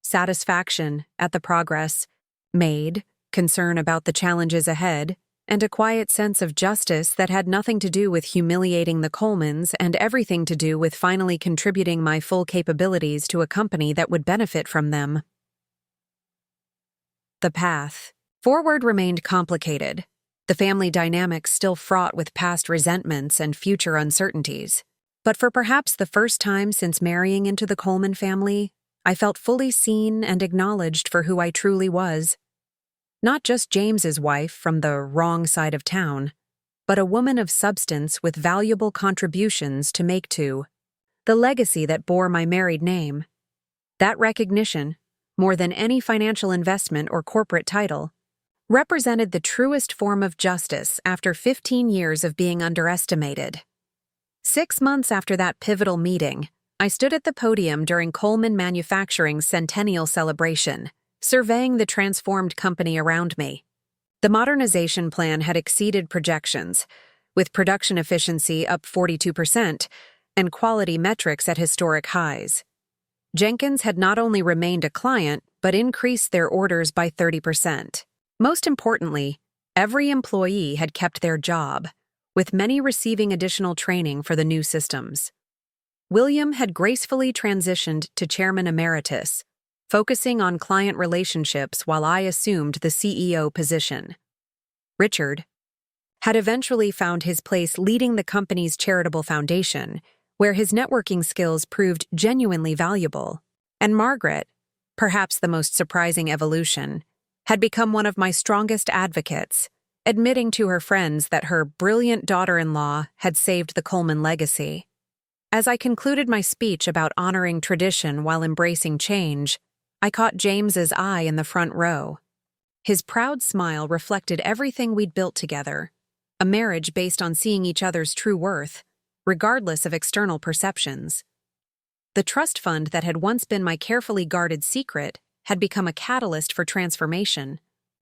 satisfaction at the progress made, concern about the challenges ahead, and a quiet sense of justice that had nothing to do with humiliating the Colemans and everything to do with finally contributing my full capabilities to a company that would benefit from them. The path forward remained complicated, the family dynamics still fraught with past resentments and future uncertainties. But for perhaps the first time since marrying into the Coleman family, I felt fully seen and acknowledged for who I truly was. Not just James's wife from the wrong side of town, but a woman of substance with valuable contributions to make to the legacy that bore my married name. That recognition, more than any financial investment or corporate title, represented the truest form of justice after 15 years of being underestimated. 6 months after that pivotal meeting, I stood at the podium during Coleman Manufacturing's centennial celebration, surveying the transformed company around me. The modernization plan had exceeded projections, with production efficiency up 42% and quality metrics at historic highs. Jenkins had not only remained a client, but increased their orders by 30%. Most importantly, every employee had kept their job, with many receiving additional training for the new systems. William had gracefully transitioned to chairman emeritus, focusing on client relationships while I assumed the CEO position. Richard had eventually found his place leading the company's charitable foundation, where his networking skills proved genuinely valuable. And Margaret, perhaps the most surprising evolution, had become one of my strongest advocates, admitting to her friends that her brilliant daughter-in-law had saved the Coleman legacy. As I concluded my speech about honoring tradition while embracing change, I caught James's eye in the front row. His proud smile reflected everything we'd built together, a marriage based on seeing each other's true worth, regardless of external perceptions. The trust fund that had once been my carefully guarded secret had become a catalyst for transformation,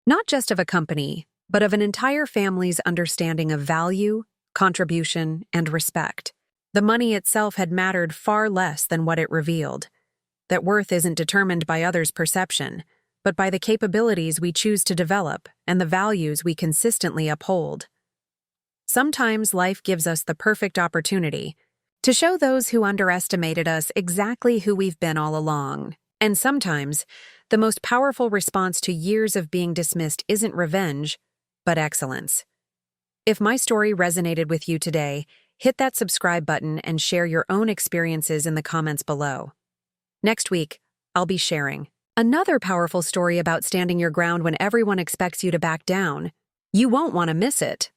not just of a company, but of an entire family's understanding of value, contribution, and respect. The money itself had mattered far less than what it revealed. That worth isn't determined by others' perception, but by the capabilities we choose to develop and the values we consistently uphold. Sometimes life gives us the perfect opportunity to show those who underestimated us exactly who we've been all along. And sometimes, the most powerful response to years of being dismissed isn't revenge, but excellence. If my story resonated with you today, hit that subscribe button and share your own experiences in the comments below. Next week, I'll be sharing another powerful story about standing your ground when everyone expects you to back down. You won't want to miss it.